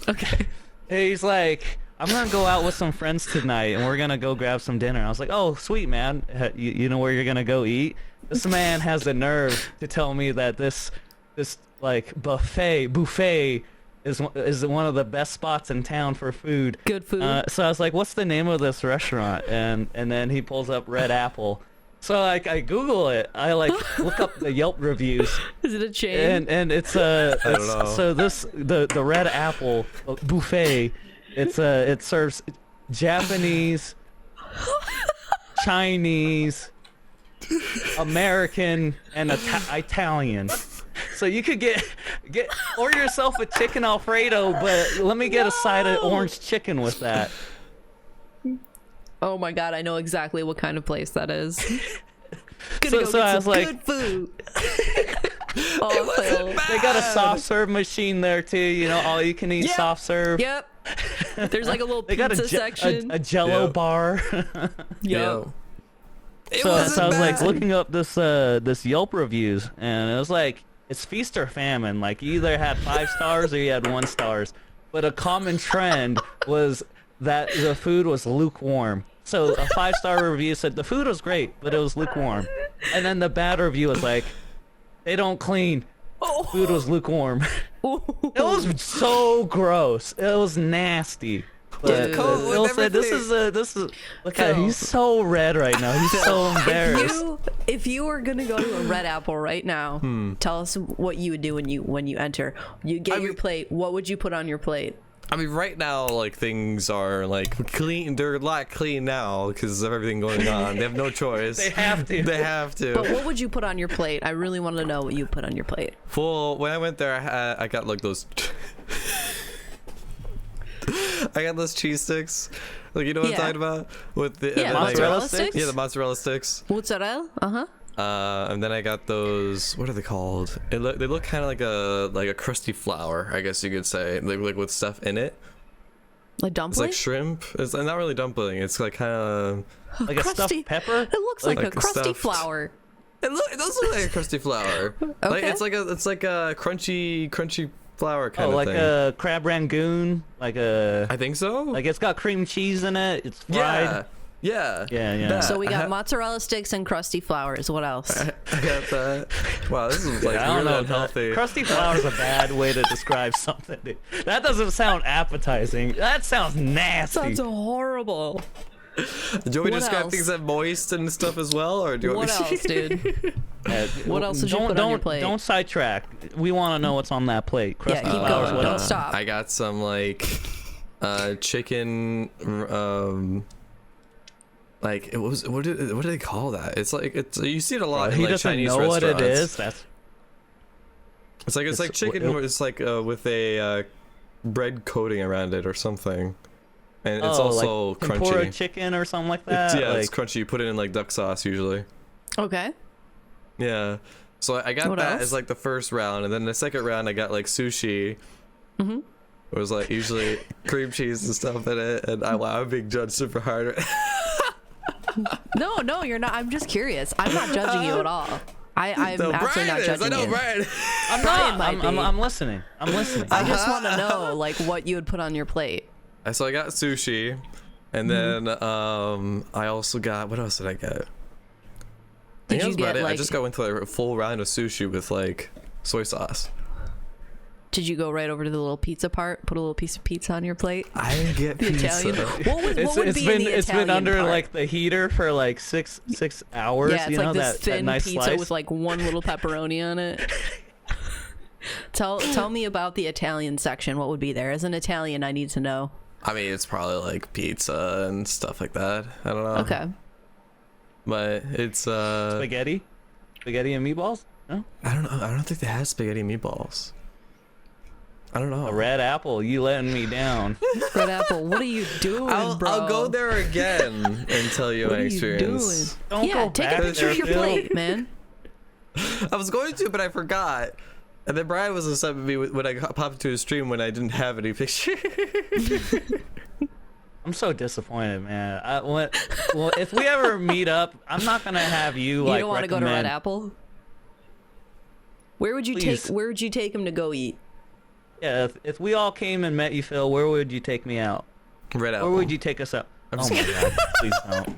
Okay. he's like, I'm gonna go out with some friends tonight, and we're gonna go grab some dinner. I was like, oh sweet man, you know where you're gonna go eat? This man has the nerve to tell me that this like buffet is one of the best spots in town for food. Good food. So I was like, what's the name of this restaurant? And then he pulls up Red Apple. So like I Google it. I like look up the Yelp reviews, Is it a chain? and it's don't know. so the Red Apple buffet. It serves Japanese, Chinese, American, and Italian. So you could order yourself a chicken Alfredo, but let me get a side of orange chicken with that. Oh my god, I know exactly what kind of place that is. Gonna So go I get was some like- good food. Oh, Phil. They got a soft serve machine there too. All you can eat Yep. soft serve. Yep. There's like a little They got pizza a section. a Jello Yeah. bar. Yep. So I was like looking up this Yelp reviews, and it was like it's feast or famine. Like you either had 5 stars or you had 1 stars. But a common trend was that the food was lukewarm. So a 5-star review said the food was great, but it was lukewarm. And then the bad review was like, they don't clean. Food was lukewarm. It was so gross. It was nasty. But Dude. Phil said, "This is look at he's so red right now. He's so embarrassed." If you were gonna go to a Red Apple right now, tell us what you would do when you enter. You get your plate. What would you put on your plate? I mean, right now, like things are like clean. They're a lot clean now because of everything going on. They have no choice. They have to. They have to. But what would you put on your plate? I really want to know what you put on your plate. Well, when I went there, I got like those. I got those cheese sticks. Like, you know what Yeah. I'm talking about? With the Yeah, and then I mozzarella got- sticks? Yeah, the mozzarella sticks. Mozzarella? And then I got those. What are they called? They look kind of like a crusty flour, I guess you could say, like with stuff in it. Like It's dumpling? like shrimp. It's not really dumpling. It's like kind of. Like a Crusty. stuffed pepper. It looks like, Like a crusty stuffed. flour. It does look like a crusty flour. Like Okay. it's like a crunchy flour kind Oh, of like thing. a crab rangoon. I think so. Like it's got cream cheese in it. It's fried. yeah. Yeah. Yeah. That. So we got mozzarella sticks and crusty flowers. What else? I got that. Wow, this is like I don't really know. unhealthy. Crusty flour is a bad way to describe something. Dude. That doesn't sound appetizing. That sounds nasty. Sounds horrible. Do you want me to What describe else? things that moist and stuff as well, or do you want What me else, dude? What else did you don't, put on your plate? Don't sidetrack. We want to know what's on that plate. Yeah, Crusty keep flowers. going. What Don't else? stop. I got some like chicken like it was what do they call that? It's like you see it a lot in He like doesn't Chinese know what restaurants. it is. That's It's like chicken. It's like with a bread coating around it or something, and it's also like tempura crunchy. chicken or something like that. It's like, crunchy. You put it in like duck sauce usually. Okay. Yeah. So I got What that else? as like the first round, and then the second round I got like sushi. Mm-hmm. It was like usually cream cheese and stuff in it, and I'm being judged super hard. No, you're not. I'm just curious. I'm not judging you at all. I'm No, absolutely Brian not is. judging I know you. Brian. I'm Brian not. might be. I'm listening. I'm listening. I just want to know like what you would put on your plate. So I got sushi, and then I also got, what else did I get? I think that was about it. I just went to like a full round of sushi with like soy sauce. Did you go right over to the little pizza part? Put a little piece of pizza on your plate? I didn't get The pizza. Italian. What would be in the it's been Italian under part? like the heater for like six hours. Yeah, it's you like know, this that thin nice pizza slice. with like one little pepperoni on it. Tell me about the Italian section. What would be there? As an Italian, I need to know. I mean, it's probably like pizza and stuff like that. I don't know. Okay. But it's spaghetti and meatballs. No, I don't know. I don't think they have spaghetti meatballs. I don't know. a red apple. You letting me down. Red Apple, what are you doing, bro? I'll go there again and tell you What my are you experience. Don't yeah, go take back a picture of there, your Phil. plate, man. I was going to, but I forgot. And then Brian was upset with me when I popped into his stream when I didn't have any picture. I'm so disappointed, man. Well, if we ever meet up, I'm not gonna have you You like don't want to go to Red recommend- Apple? Where would you Please. Where would you take him to go eat? Yeah, if we all came and met you, Phil, where would you take me out? Red Apple. Where would you take us out? I'm Oh my god! Please don't.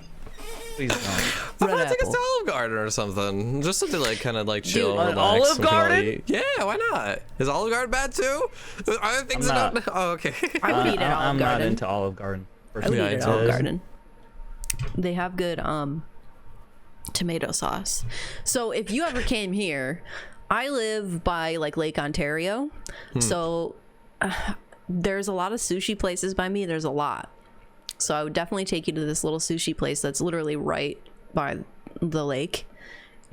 Ple's don't. I'm Red gonna take us Apple. to Olive Garden or something. Just something like kind of like chill, Dude, an relax. Olive we can all Garden? eat. Yeah, why not? Is Olive Garden bad too? Are there things I'm that don't? Oh, okay. I would eat at Olive I'm not Garden. into Olive Garden. I would Yeah, eat it at Olive is. Garden. They have good tomato sauce. So if you ever came here, I live by like Lake Ontario, so there's a lot of sushi places by me. There's a lot. So I would definitely take you to this little sushi place that's literally right by the lake,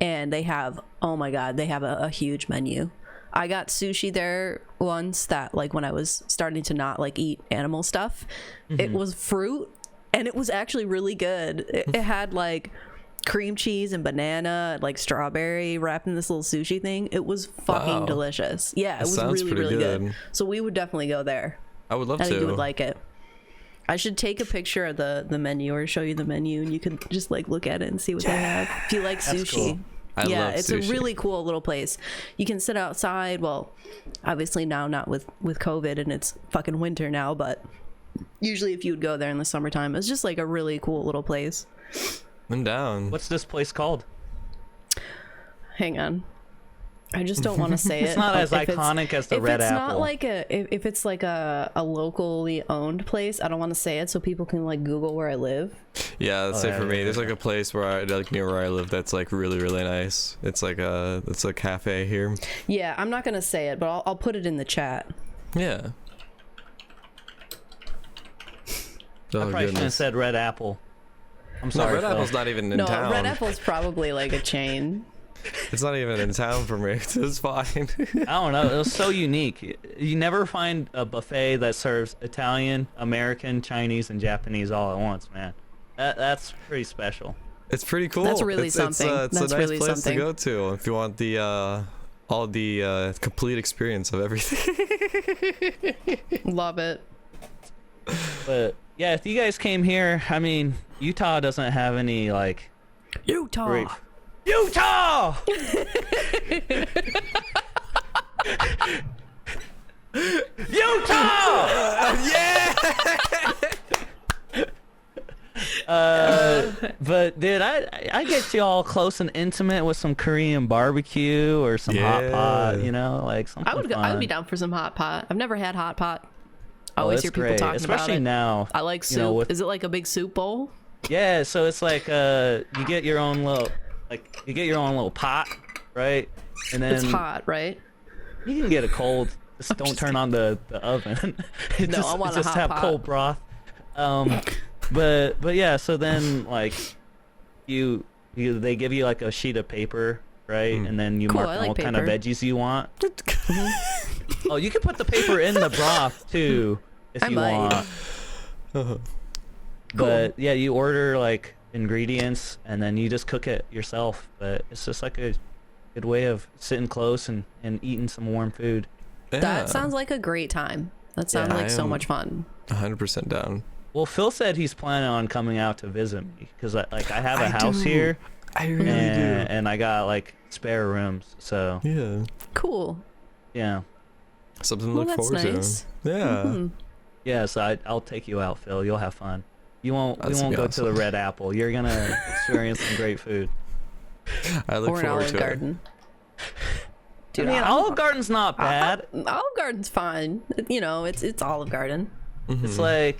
and they have, oh my god, they have a huge menu. I got sushi there once that like when I was starting to not like eat animal stuff. It was fruit and it was actually really good. It had like cream cheese and banana, like strawberry wrapped in this little sushi thing. It was fucking Wow. delicious. Yeah, it That was sounds really, pretty really good. good. So we would definitely go there. I would love I to. think you would like it. I should take a picture of the menu or show you the menu, and you can just like look at it and see what they have. If you like That's sushi. cool. I Yeah, love it's sushi. a really cool little place. You can sit outside. Well, obviously now not with COVID and it's fucking winter now, but usually if you would go there in the summertime, it's just like a really cool little place. I'm down. What's this place called? Hang on. I just don't want to say it. It's not as If iconic as the if Red it's Apple. not like if it's like a locally owned place, I don't want to say it so people can like Google where I live. Yeah, that's it yeah, for me. yeah, There's yeah. like a place where I like near where I live that's like really really nice. It's like a cafe here. Yeah, I'm not gonna say it, but I'll put it in the chat. Yeah. I Oh probably shouldn't have goodness. said Red Apple. I'm No, sorry. Red Phil. Apple's not even in No, town. Red Apple's probably like a chain. It's not even in town for me. It's fine. I don't know. It was so unique. You never find a buffet that serves Italian, American, Chinese, and Japanese all at once, man. That's pretty special. It's pretty cool. That's really it's, something. It's That's a nice really place something. to go to if you want the all the complete experience of everything. Love it. But yeah, if you guys came here, I mean, Utah doesn't have any like Utah. great. Utah! Utah! Yeah. But dude, I get you all close and intimate with some Korean barbecue or some hot pot, you know, like something I would be fun. down for some hot pot. I've never had hot pot. I Oh, always it's hear people great, talking especially about it. now. I like soup. You know, with, Is it like a big soup bowl? yeah, so it's like you get your own little pot, right? And then It's hot, right? you can get it cold. Just don't turn on the oven. No, I want a just hot have pot. cold broth. But yeah, so then like they give you like a sheet of paper, right? And then you Cool, mark I like what kind of paper. veggies you want. Oh, you can put the paper in the broth too if I you might. want. But yeah, you order like ingredients and then you just cook it yourself. But it's just like a good way of sitting close and eating some warm food. That sounds like a great time. That sounds Yeah, like I so am much fun. 100% down. Well, Phil said he's planning on coming out to visit me because I have a I house do. here I really and I got like spare rooms. So do. Yeah. Cool. yeah, Something to Well, look that's forward nice. to. Yeah. Mhm. yeah. So I'll take you out, Phil. You'll have fun. We won't That'd be go to the awesome. Red Apple. You're gonna experience some great food. I look Or an forward Olive to Garden. Dude, I mean, Olive Garden's not bad. Olive Garden's fine. You know, it's Olive Garden. It's like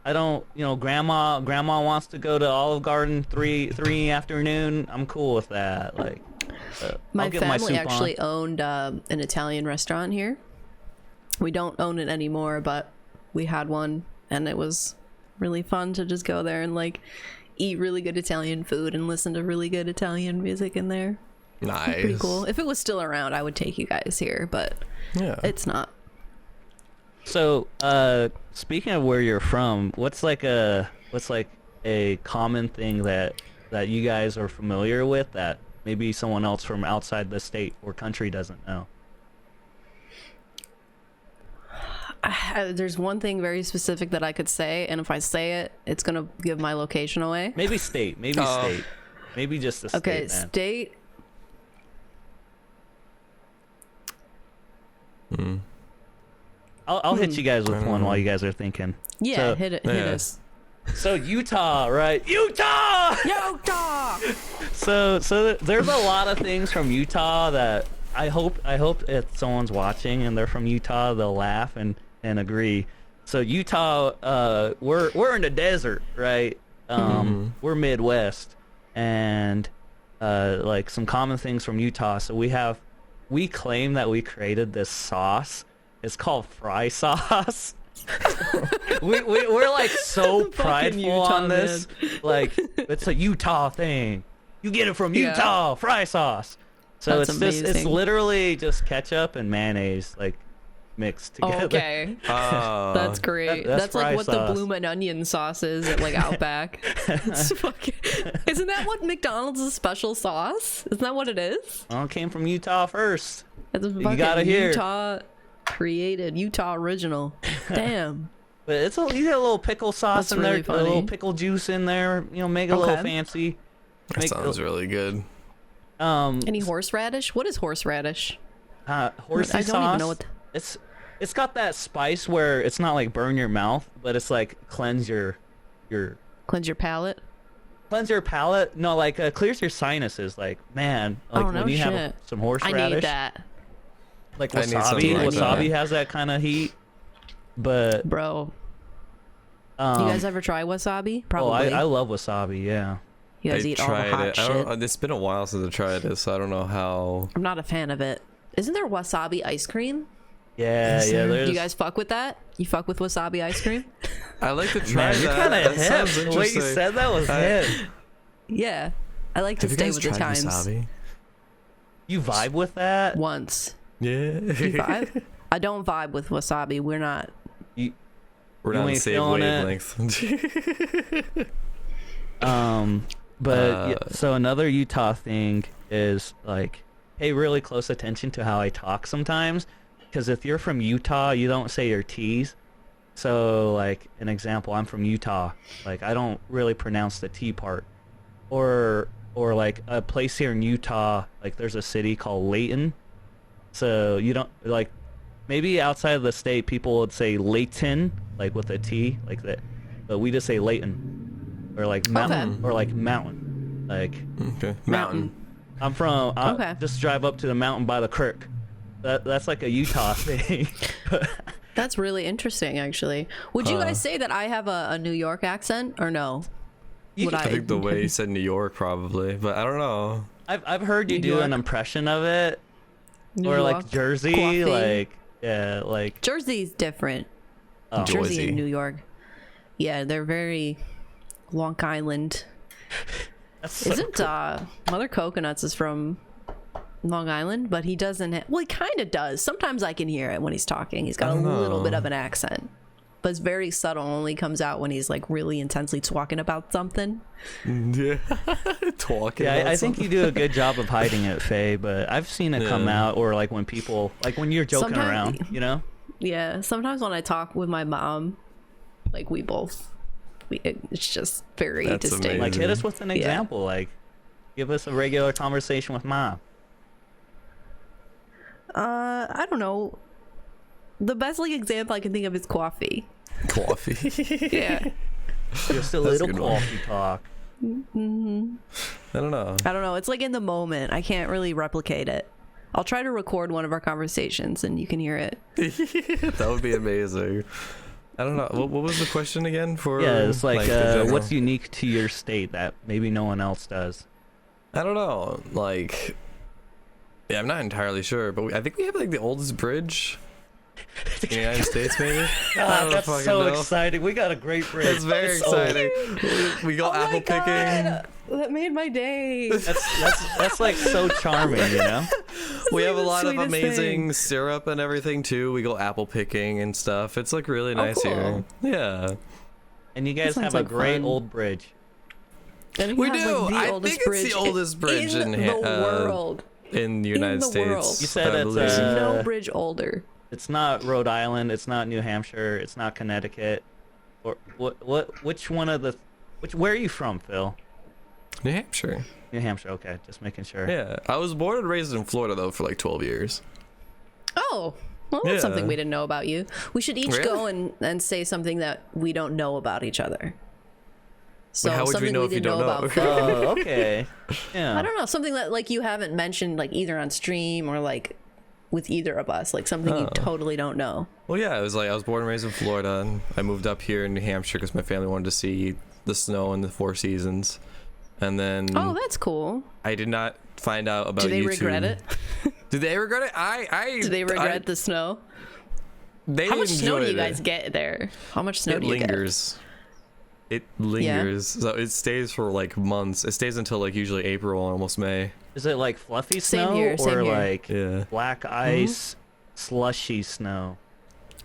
I don't, grandma wants to go to Olive Garden 3 afternoon. I'm cool with that. Like, My I'll get family soup actually on. owned an Italian restaurant here. We don't own it anymore, but we had one, and it was really fun to just go there and like eat really good Italian food and listen to really good Italian music in there. Nice. Pretty cool. If it was still around, I would take you guys here, but Yeah. it's not. So, speaking of where you're from, what's like a common thing that you guys are familiar with that maybe someone else from outside the state or country doesn't know? There's one thing very specific that I could say, and if I say it, it's gonna give my location away. Maybe state. Maybe Oh. state. Maybe just the state. Okay, man. state. I'll hit you guys with one while you guys are thinking. Yeah, So- hit it. yeah. Hit us. So Utah, right? Utah. Utah. So there's a lot of things from Utah that I hope if someone's watching and they're from Utah, they'll laugh and agree. So Utah, we're in the desert, right? We're Midwest, and like some common things from Utah. So we claim that we created this sauce. It's called fry sauce. we're like so prideful Utah, on this. Like, it's a Utah thing. You get it from Yeah. Utah, fry sauce. So That's it's just it's amazing. literally just ketchup and mayonnaise like mixed together. Okay. Oh, That's great. that's That's like fry what sauce. the bloomin' onion sauce is at like Outback. It's fucking, isn't that what McDonald's special sauce? Isn't that what it is? Well, it came from Utah first. It's a You fucking gotta hear. Utah created, Utah original. Damn. But you get a little pickle sauce That's in there, really a little funny. pickle juice in there. Make it a little Okay. fancy. that sounds really good. Any horseradish? What is horseradish? Horsey I don't sauce. even know what. It's got that spice where it's not like burn your mouth, but it's like cleanse your Cleanse your palate. No, like clears your sinuses. Like, man, like Oh, no when you have shit. some I horseradish, need that, like I need wasabi. something like Wasabi that. has that kind of heat. But bro. You um, guys ever try wasabi? oh, Probably. I love wasabi. Yeah. You guys I eat all the tried hot it. I shit. don't, it's been a while since I tried it, so I don't know how. I'm not a fan of it. Isn't there wasabi ice cream? Yeah, yeah. There's, Do you guys fuck with that? You fuck with wasabi ice cream? I like to try man, you're that. kind of That sounds hip. The way you interesting. said that was hip. Yeah. I like to Have you stay guys with the tried times. wasabi? You vibe with that? Once. Yeah. You vibe? I don't vibe with wasabi. We're not. You, We're You not on the ain't same feeling it? wavelength. but yeah, so another Utah thing is like pay really close attention to how I talk sometimes, because if you're from Utah, you don't say your T's. So like an example, I'm from Utah. Like I don't really pronounce the T part. Or like a place here in Utah, like there's a city called Layton. So you don't like maybe outside of the state people would say Layton, like with a T, like that. But we just say Layton. or like mountain, or like mountain, like Okay. Mountain. I'm from. Okay. Just drive up to the mountain by the creek. That's like a Utah thing. That's really interesting, actually. Would you guys say that I have a New York accent, or no? Would I think the way you said New York probably, but I don't know. I've heard you New do York. an impression of it, New or like York Jersey, coffee? like yeah, like Jersey's different. Oh. Jersey Jersey. and New York. Yeah, they're very Long Island. that's so Isn't Mother Coconuts is from Long Island, but he doesn't well, he kind of does. Sometimes I can hear it when he's talking. He's got a little bit of an accent, but it's very subtle. Only comes out when he's like really intensely talking about something. Yeah. Talking. Yeah, about I think something. you do a good job of hiding it, Faye, but I've seen it come Yeah. out, or like when people, like when you're joking Sometimes- around, you know? Yeah, sometimes when I talk with my mom, like it's just very That's distinct. amazing. Like hit us with an example, like give us a regular conversation with mom. I don't know. The best like example I can think of is coffee. Coffee. Yeah. Just a That's a little good one. coffee talk. I don't know. I don't know. It's like in the moment. I can't really replicate it. I'll try to record one of our conversations and you can hear it. That would be amazing. I don't know. What was the question again? For Yeah, it's like in general? what's unique to your state that maybe no one else does? I don't know. Like, yeah, I'm not entirely sure, but I think we have like the oldest bridge in the United States, maybe. I God, don't that's fucking so know. exciting. We got a great bridge. It's very exciting. We go apple picking. That made my day. That's like so charming, you know? We have a the lot of sweetest amazing thing. syrup and everything too. We go apple picking and stuff. It's like really nice here. cool. Yeah. And you guys sounds have a like great fun. old bridge. And We have, do. Like, the I oldest think it's the oldest bridge in in the Ha- world. In the United the States. world. You said I it's, believe. There's Uh, no bridge older. It's not Rhode Island. It's not New Hampshire. It's not Connecticut. Or which one of the? Where are you from, Phil? New Hampshire. New Hampshire. Okay, just making sure. Yeah. I was born and raised in Florida though for like 12 years. Oh, well, that's Yeah. something we didn't know about you. We should each Really? go and say something that we don't know about each other. So how would we something know we if you didn't don't know? about Phil. Oh, okay. Yeah. I don't know, something that like you haven't mentioned like either on stream or like with either of us, like something you totally don't know. Well, yeah, it was like I was born and raised in Florida, and I moved up here in New Hampshire because my family wanted to see the snow and the four seasons. And then Oh, that's cool. I did not find out about Do they YouTube. regret it? Do they regret it? Do they regret the snow? They How much snow do you enjoyed guys it. get there? How much snow It do you lingers. It lingers. So it stays for like months. It stays until like usually April, almost May. Is it like fluffy Same snow here, same or here. like Yeah. black ice, slushy snow?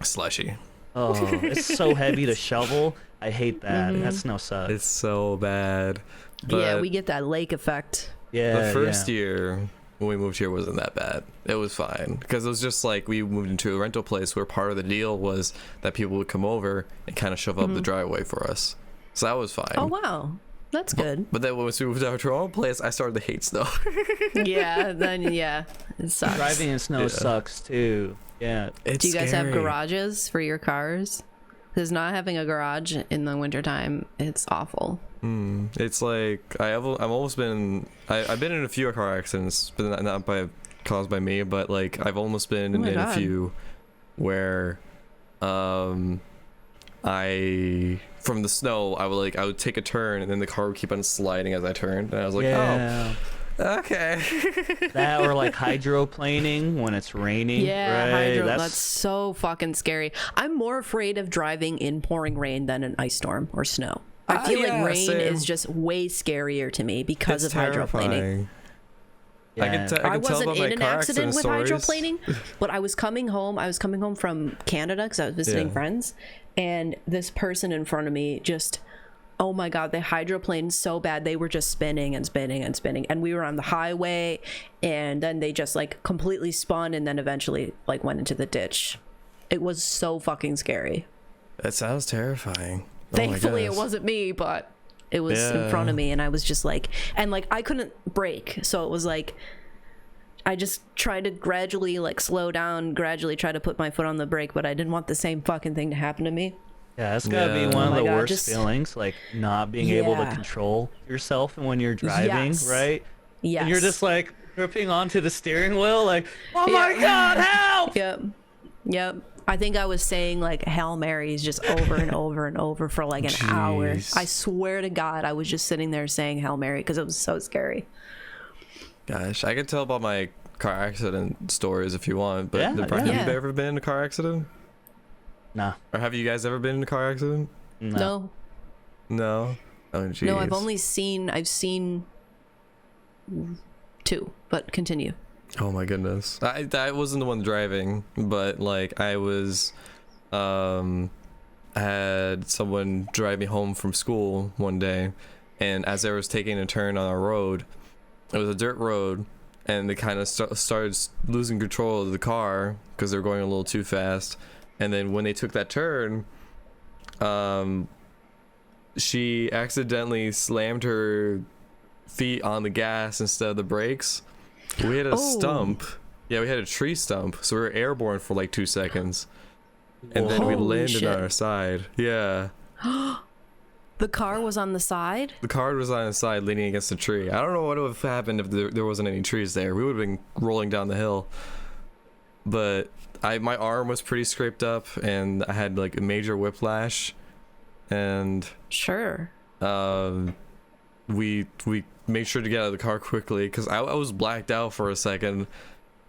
Slushy. Oh, it's so heavy to shovel. I hate that. Mm-hmm. That snow sucks. It's so bad. But Yeah, we get that lake effect. yeah. the first yeah. year when we moved here wasn't that bad. It was fine because it was just like we moved into a rental place where part of the deal was that people would come over and kind of shove up the driveway for us. So that was fine. Oh wow, that's good. But then once we moved out to our own place, I started to hate snow. Yeah, then yeah, it sucks. Driving in snow Yeah. sucks too. Yeah. It's Do you guys have scary. garages for your cars? Because not having a garage in the wintertime, it's awful. It's like I've almost been I've been in a few car accidents, but not caused by me, but like I've almost been Oh my in a God. few where I from the snow I would take a turn and then the car would keep on sliding as I turned, and I was like, Yeah. oh, okay. That or like hydroplaning when it's raining. Yeah, right? hydro. That's so fucking scary. I'm more afraid of driving in pouring rain than an ice storm or snow. I feel yeah, like rain same. is just way scarier to me because It's of hydroplaning. terrifying. I Yeah. can I tell wasn't about my in an car accident with stories. hydroplaning, but I was coming home. I was coming home from Canada because I was visiting Yeah. friends, and this person in front of me just, oh my God, they hydroplaned so bad. They were just spinning and spinning and spinning, and we were on the highway, and then they just like completely spun and then eventually like went into the ditch. It was so fucking scary. That sounds terrifying. Oh my Thankfully, it gosh. wasn't me, but it was in Yeah. front of me, and I was just like, and like I couldn't brake, so it was like I just tried to gradually like slow down, gradually try to put my foot on the brake, but I didn't want the same fucking thing to happen to me. Yeah, that's gotta be one Oh of my the God, worst just- feelings, like not being able to Yeah. control yourself when you're driving, Yes. right? Yes. And you're just like gripping onto the steering wheel, like, oh my Yeah. God, help! Yep. I think I was saying like Hail Marys just over and over and over for like an hour. Jeez. I swear to God, I was just sitting there saying Hail Mary because it was so scary. Gosh, I could tell about my car accident stories if you want, but Yeah, have yeah. you ever been in a car accident? Nah, Or have you guys ever been in a car accident? No. No. Oh, jeez. No, I've seen 2, but continue. Oh my goodness. I wasn't the one driving, but like I was had someone drive me home from school one day, and as I was taking a turn on a road, it was a dirt road, and they kind of started losing control of the car because they were going a little too fast. And then when they took that turn, she accidentally slammed her feet on the gas instead of the brakes. We had a stump. Yeah, we had a tree stump, so we were airborne for like 2 seconds. And then we Holy landed shit. on our side. Yeah. The car was on the side? The car was on its side leaning against a tree. I don't know what would have happened if there wasn't any trees there. We would have been rolling down the hill. But my arm was pretty scraped up, and I had like a major whiplash. And Sure. we made sure to get out of the car quickly because I was blacked out for a second.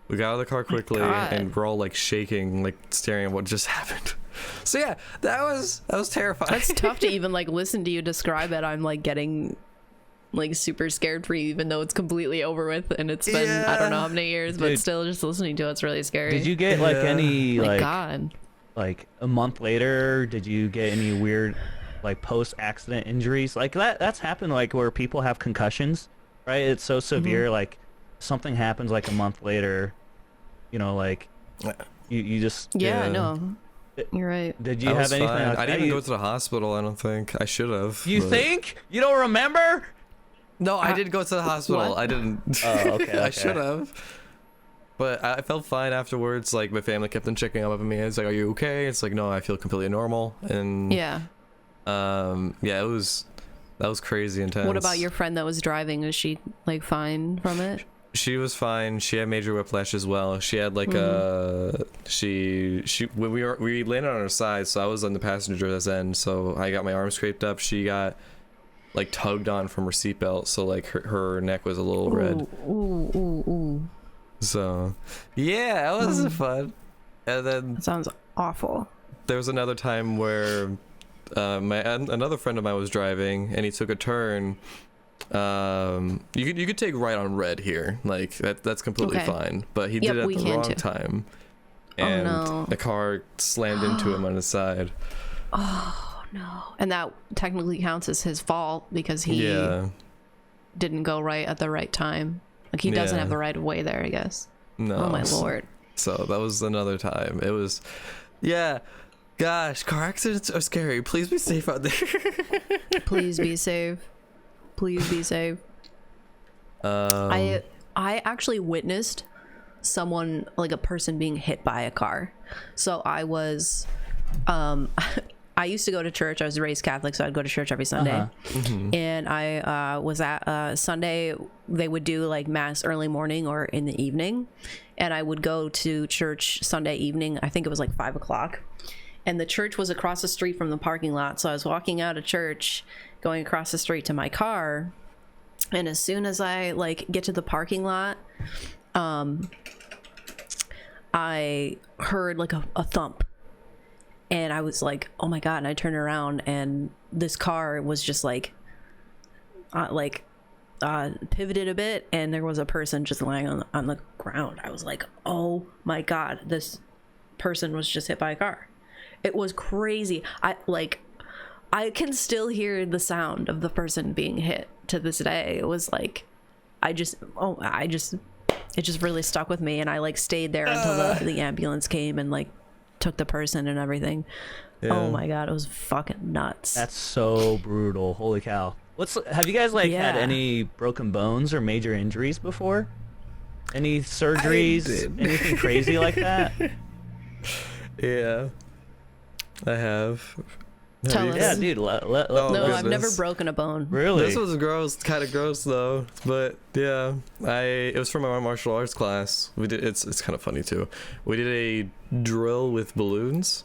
We got out of the car quickly, God. and we're all like shaking, like staring at what just happened. So yeah, that was terrifying. That's tough to even like listen to you describe it. I'm like getting like super scared for you, even though it's completely over with and it's been I don't know how many years, but Dude. still just listening to it's really scary. did you get like any My like God. like a month later? Did you get any weird like post-accident injuries? Like that's happened, like where people have concussions, right? It's so severe, like something happens like a month later, you know, like you just Yeah, no. You're right. did you I have was anything fine. like I that? didn't even You- go to the hospital. I don't think I should have. you but- think you don't remember? No, I did go to the hospital. What? I didn't. Oh, okay, I okay. should have. But I felt fine afterwards. Like my family kept on checking up on me. It's like, "Are you okay?" It's like, "No, I feel completely normal." And Yeah. yeah, that was crazy intense. What about your friend that was driving? Was she like fine from it? She was fine. She had major whiplash as well. She had like she when we landed on her side, so I was on the passenger's end, so I got my arm scraped up. She got like tugged on from her seatbelt, so like her neck was a little red. Ooh. So yeah, it wasn't fun. And then Sounds awful. there was another time where another friend of mine was driving, and he took a turn. You could take right on red here, like that's completely Okay. fine. But he Yep, did it we at the can wrong too. time, Oh, and no. the car slammed into him on his side. No. And that technically counts as his fault because he Yeah, didn't go right at the right time. Like he doesn't Yeah. have the right of way there, I guess. no. Oh my lord. So that was another time. It was, yeah. Gosh, car accidents are scary. Please be safe out there. Please be safe. Please be safe. I actually witnessed someone, like a person being hit by a car. So I was I used to go to church. I was raised Catholic, so I'd go to church every Sunday. And I was at Sunday, they would do like mass early morning or in the evening. And I would go to church Sunday evening. I think it was like 5 o'clock. And the church was across the street from the parking lot. So I was walking out of church, going across the street to my car. And as soon as I like get to the parking lot, I heard like a thump. And I was like, oh my God. And I turned around and this car was just like pivoted a bit. And there was a person just lying on the ground. I was like, oh my God, this person was just hit by a car. It was crazy. I can still hear the sound of the person being hit to this day. It was like, it just really stuck with me. And I like stayed there until the ambulance came and like took the person and everything. Yeah. Oh my God, it was fucking nuts. That's so brutal. Holy cow. Have you guys like had Yeah. any broken bones or major injuries before? Any surgeries? Anything crazy like that? Yeah, I have. Tell us. Yeah, dude. Oh, No, I've goodness. never broken a bone. Really? This was gross, kind of gross though. But yeah, it was from my martial arts class. We did. It's kind of funny too. We did a drill with balloons.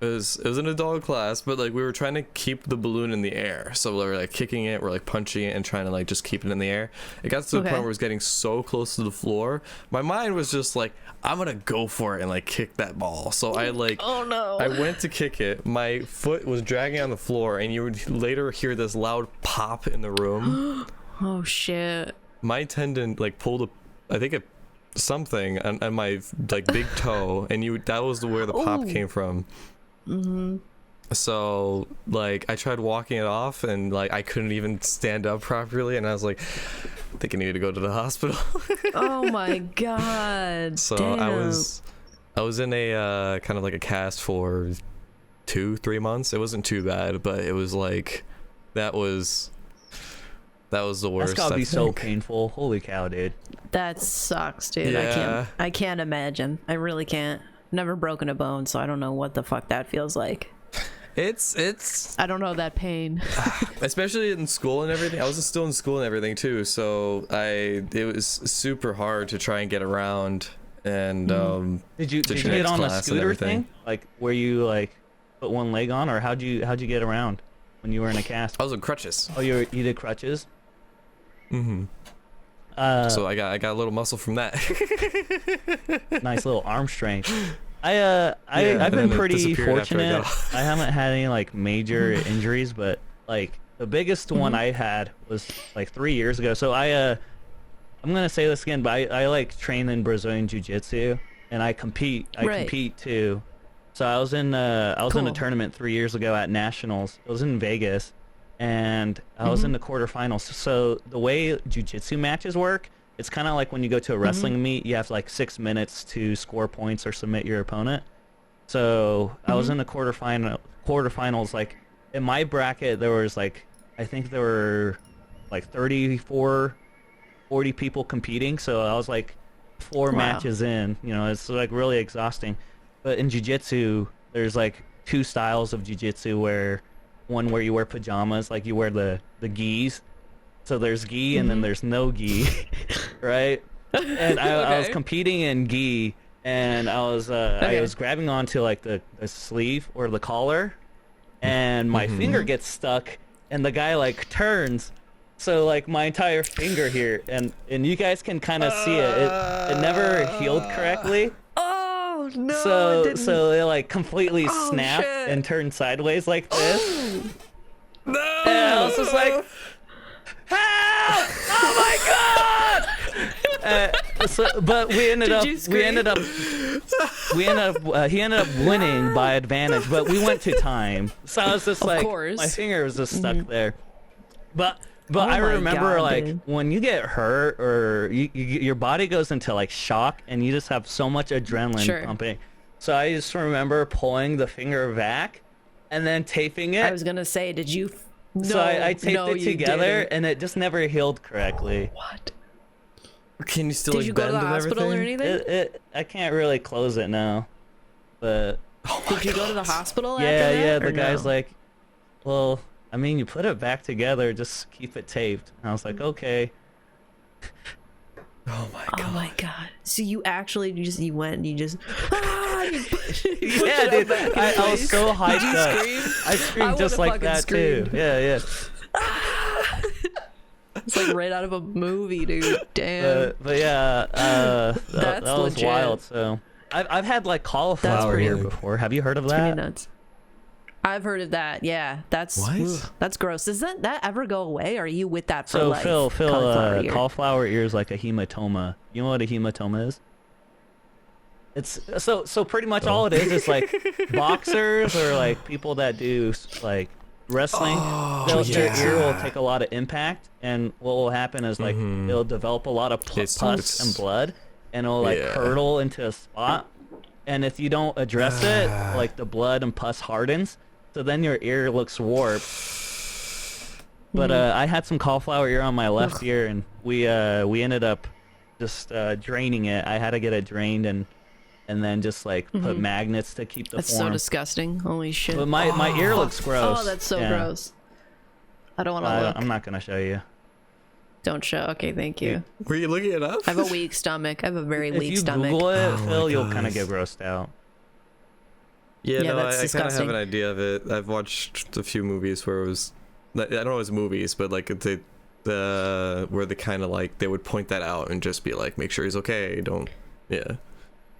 It was an adult class, but like we were trying to keep the balloon in the air. So we were like kicking it, we're like punching it, and trying to like just keep it in the air. It got to the point where it was getting so close to the floor. My mind was just like, I'm gonna go for it and like kick that ball. So I like, Oh no. I went to kick it. My foot was dragging on the floor, and you would later hear this loud pop in the room. Oh shit. My tendon like pulled I think something on my like big toe, and that was where the pop came from. So like I tried walking it off, and like I couldn't even stand up properly, and I was like, I think I need to go to the hospital. Oh my god. So Damn. I was in a kind of like a cast for 2-3 months. It wasn't too bad, but it was like that was the worst. That's gotta be I so think. painful. Holy cow, dude. That sucks, dude. Yeah. I can't imagine. I really can't. Never broken a bone, so I don't know what the fuck that feels like. It's I don't know that pain. especially in school and everything. I was still in school and everything too, so it was super hard to try and get around. And Did you to get next on a class and scooter everything. thing? Like where you like put one leg on, or how'd you get around when you were in a cast? I was on crutches. Oh, you did crutches? So I got a little muscle from that. Nice little arm strength. I've and been then it pretty disappeared after I got fortunate. off. I haven't had any like major injuries, but like the biggest one I had was like 3 years ago. So I'm gonna say this again, but I like train in Brazilian Jiu-Jitsu, and I compete. I Right. compete too. So I was in a Cool. tournament 3 years ago at Nationals. It was in Vegas, and I was in the quarterfinals. So the way Jiu-Jitsu matches work, it's kind of like when you go to a wrestling meet, you have like 6 minutes to score points or submit your opponent. So I was in the quarterfinals. Like in my bracket, there was like, I think there were like 34, 40 people competing. So I was like 4 Wow. matches in. You know, it's like really exhausting. But in jiu-jitsu, there's like 2 styles of jiu-jitsu, where one where you wear pajamas, like you wear the gis. So there's gi and then there's no gi, right? And I was competing in gi, and I was grabbing onto like the sleeve or the collar, and my finger gets stuck, and the guy like turns. So like my entire finger here, and you guys can kind of see it. It never healed correctly. Oh no. So it like completely snapped shit. and turned sideways like this. No! And I was just like, help! Oh my god! But he ended up winning by advantage. But we went to time, so I was just like, course. my finger was just stuck there. But Oh I my remember God, like dude. when you get hurt or your body goes into like shock, and you just have so much adrenaline Sure. pumping. So I just remember pulling the finger back and then taping it. I was gonna say, did you? So I taped no, it you together, didn't. and it just never healed correctly. What? Can you still Did like you go bend to the and hospital or everything? anything? I can't really close it now, but Did you go to the hospital yeah, after that? yeah. or The guy's no? like, well, I mean, you put it back together, just keep it taped. And I was like, okay. Oh my Oh god. my god! So you actually you went and you just Yeah, dude. I was so hyped up. I screamed I just would've like fucking that too. screamed. Yeah. It's like right out of a movie, dude. Damn. But yeah, that That's was legit. wild. So I've had like cauliflower pretty- ear before. Have you heard of Pretty that? nuts. I've heard of that. Yeah, that's What? ugh, that's gross. Doesn't that ever go away? Or are you with that for So life? Phil, Cauliflower ear? cauliflower ear is like a hematoma. You know what a hematoma is? It's so pretty much all it is like boxers or like people that do like wrestling. Their ear will take a lot of impact, and what will happen is like it'll develop a lot of pus and blood, and it'll like curdle into a spot. And if you don't address it, like the blood and pus hardens, so then your ear looks warped. But I had some cauliflower ear on my left ear, and we ended up just draining it. I had to get it drained, and and then just like put magnets to keep the That's form. so disgusting. Holy shit. But my ear looks gross. Oh, that's so Yeah. gross. I don't want to look. I'm not gonna show you. Don't show. Okay, thank you. Were you looking it up? I have a weak stomach. I have a very If weak you stomach. Google it, Oh Phil, my you'll kind of gosh. get grossed out. Yeah, Yeah, no, that's I kind of have disgusting. an idea of it. I've watched a few movies where it was, I don't know if it was movies, but like where they kind of like, they would point that out and just be like, make sure he's okay. Don't, yeah.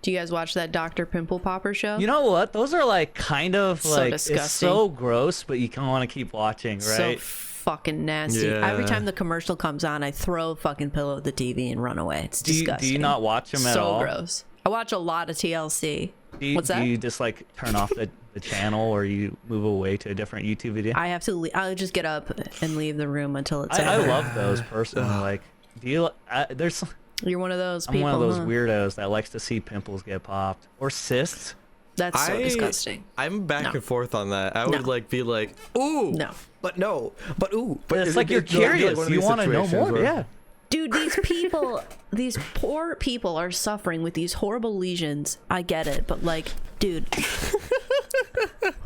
Do you guys watch that Dr. Pimple Popper show? You know what? Those are like kind of So like disgusting. it's so gross, but you kind of want to keep watching, So right? fucking nasty. Yeah. Every time the commercial comes on, I throw a fucking pillow at the TV and run away. It's do disgusting. you not watch them at so all? gross. I watch a lot of TLC. What's that? Do you just like turn off the channel, or you move away to a different YouTube video? I have to. I'll just get up and leave the room until it's I over. love those personally. Like, do you? There's. You're one of those I'm people. one of those huh? weirdos that likes to see pimples get popped or cysts. That's so I- disgusting. I'm back No. and forth on that. I would No. like be like, ooh, No. but no, but ooh. But it's is like it- you're it's like curious. one of You these want to know situations more. where- Yeah. Dude, these people, these poor people are suffering with these horrible lesions. I get it, but like, dude,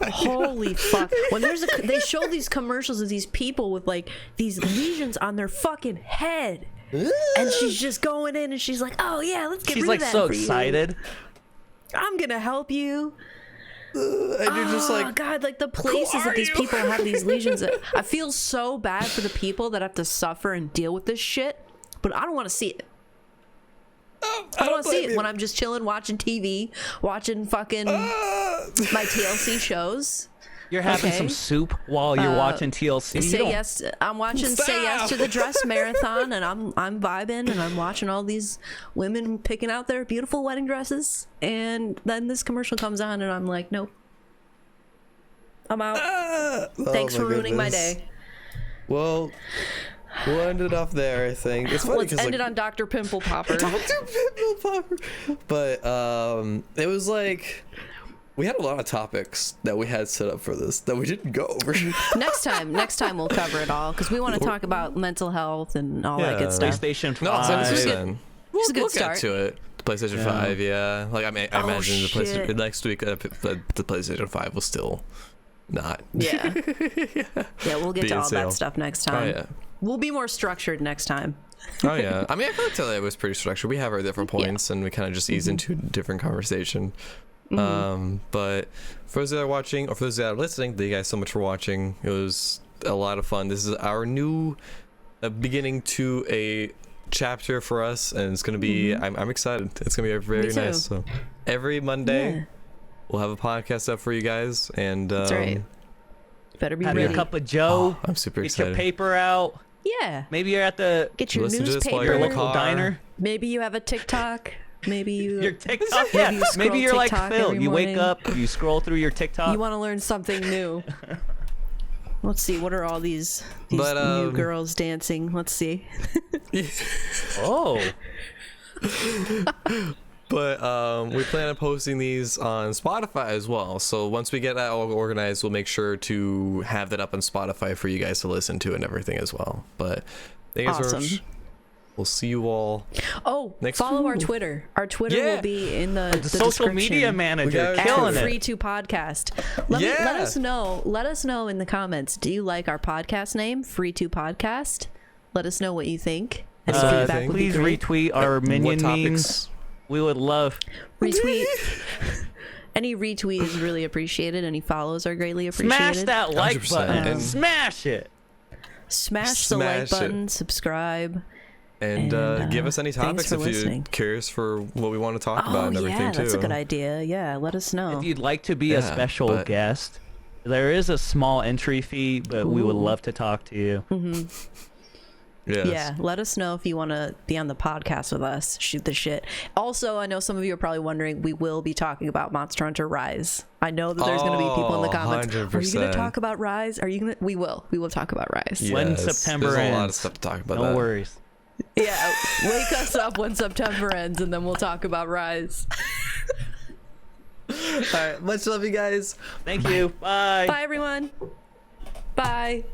holy fuck! When they show these commercials of these people with like these lesions on their fucking head, and she's just going in and she's like, "Oh yeah, let's get She's rid like of that so for you. excited. I'm gonna help you." And you're just Oh like, god, like the places that these people have these lesions at. I feel so bad for the people that have to suffer and deal with this shit, but I don't want to see it. I don't want to see it when I'm just chilling, watching TV, watching fucking my TLC shows. You're having Okay. some soup while you're watching TLC. You Say don't- yes. I'm watching Say Yes to the Dress Marathon, and I'm vibing, and I'm watching all these women picking out their beautiful wedding dresses, and then this commercial comes on, and I'm like, nope, I'm out. Thanks oh for my ruining my goodness. day. Well, we'll end it off there, I think. It's funny Let's because end it on Dr. Pimple Popper. But it was like we had a lot of topics that we had set up for this that we didn't go over. next time we'll cover it all because we want to talk about mental health and all that Yeah. good stuff. PlayStation 5. No, this was good. then. It's a good We'll start. get to it. The PlayStation 5, yeah. Like I imagine the shit. PlayStation next week. The PlayStation 5 will still not. Yeah, yeah, we'll get Be to in all sale. that stuff next Oh time. yeah. We'll be more structured next time. Oh yeah. I mean, I could tell it was pretty structured. We have our different points, and we kind of just ease into a different conversation. But for those that are watching, or for those that are listening, thank you guys so much for watching. It was a lot of fun. This is our new beginning to a chapter for us, and it's gonna be. I'm excited. It's gonna be very Me too. nice. So every Monday, Yeah, we'll have a podcast up for you guys, and that's right. Better be Have ready. your cup of Joe. I'm super Get excited. your paper out. Yeah, Maybe you're at the get your Listen to this while newspaper. you're in the local car. diner. Maybe you have a TikTok. Maybe you Your TikTok. Yeah. you scroll Maybe you're like TikTok Phil. every You wake morning. up, you scroll through your TikTok. you want to learn something new. Let's see. What are all these But, new girls dancing? Let's see. Oh. But we plan on posting these on Spotify as well. So once we get that all organized, we'll make sure to have that up on Spotify for you guys to listen to and everything as well. But thank you guys so Awesome. much. We'll see you all. Oh, Next- follow our Ooh. Twitter. Our Twitter Yeah. will be in the Social media description. manager, We got- killing At it. Free2Podcast. Let Yeah. us know. Let us know in the comments. Do you like our podcast name, Free2Podcast? Let us know what you think. Any feedback would be Please great. retweet our minion what memes. topics? We would love. Retweet. Any retweet is really appreciated. Any follows are greatly appreciated. Smash that like 100%. button. And- Smash it. Smash the like Smash it. button. Subscribe. And give us any thanks topics for if you're listening. curious for what we want to talk about Oh and everything yeah, too. that's a good idea. Yeah, let us know. If you'd like to be a Yeah, special but- guest, there is a small entry fee, but we would Ooh. love to talk to you. Yes. Yeah, let us know if you want to be on the podcast with us. Shoot the shit. Also, I know some of you are probably wondering, we will be talking about Monster Hunter Rise. I know that there's going to be people in the comments. Are you going to 100%. talk about Rise? Are you going to? We will. We will talk about Rise. Yes. When September There's a lot of ends. stuff to talk about. No that. worries. Yeah, wake us up when September ends, and then we'll talk about Rise. All right. Much love, you guys. Thank you. Bye. Bye, everyone. Bye.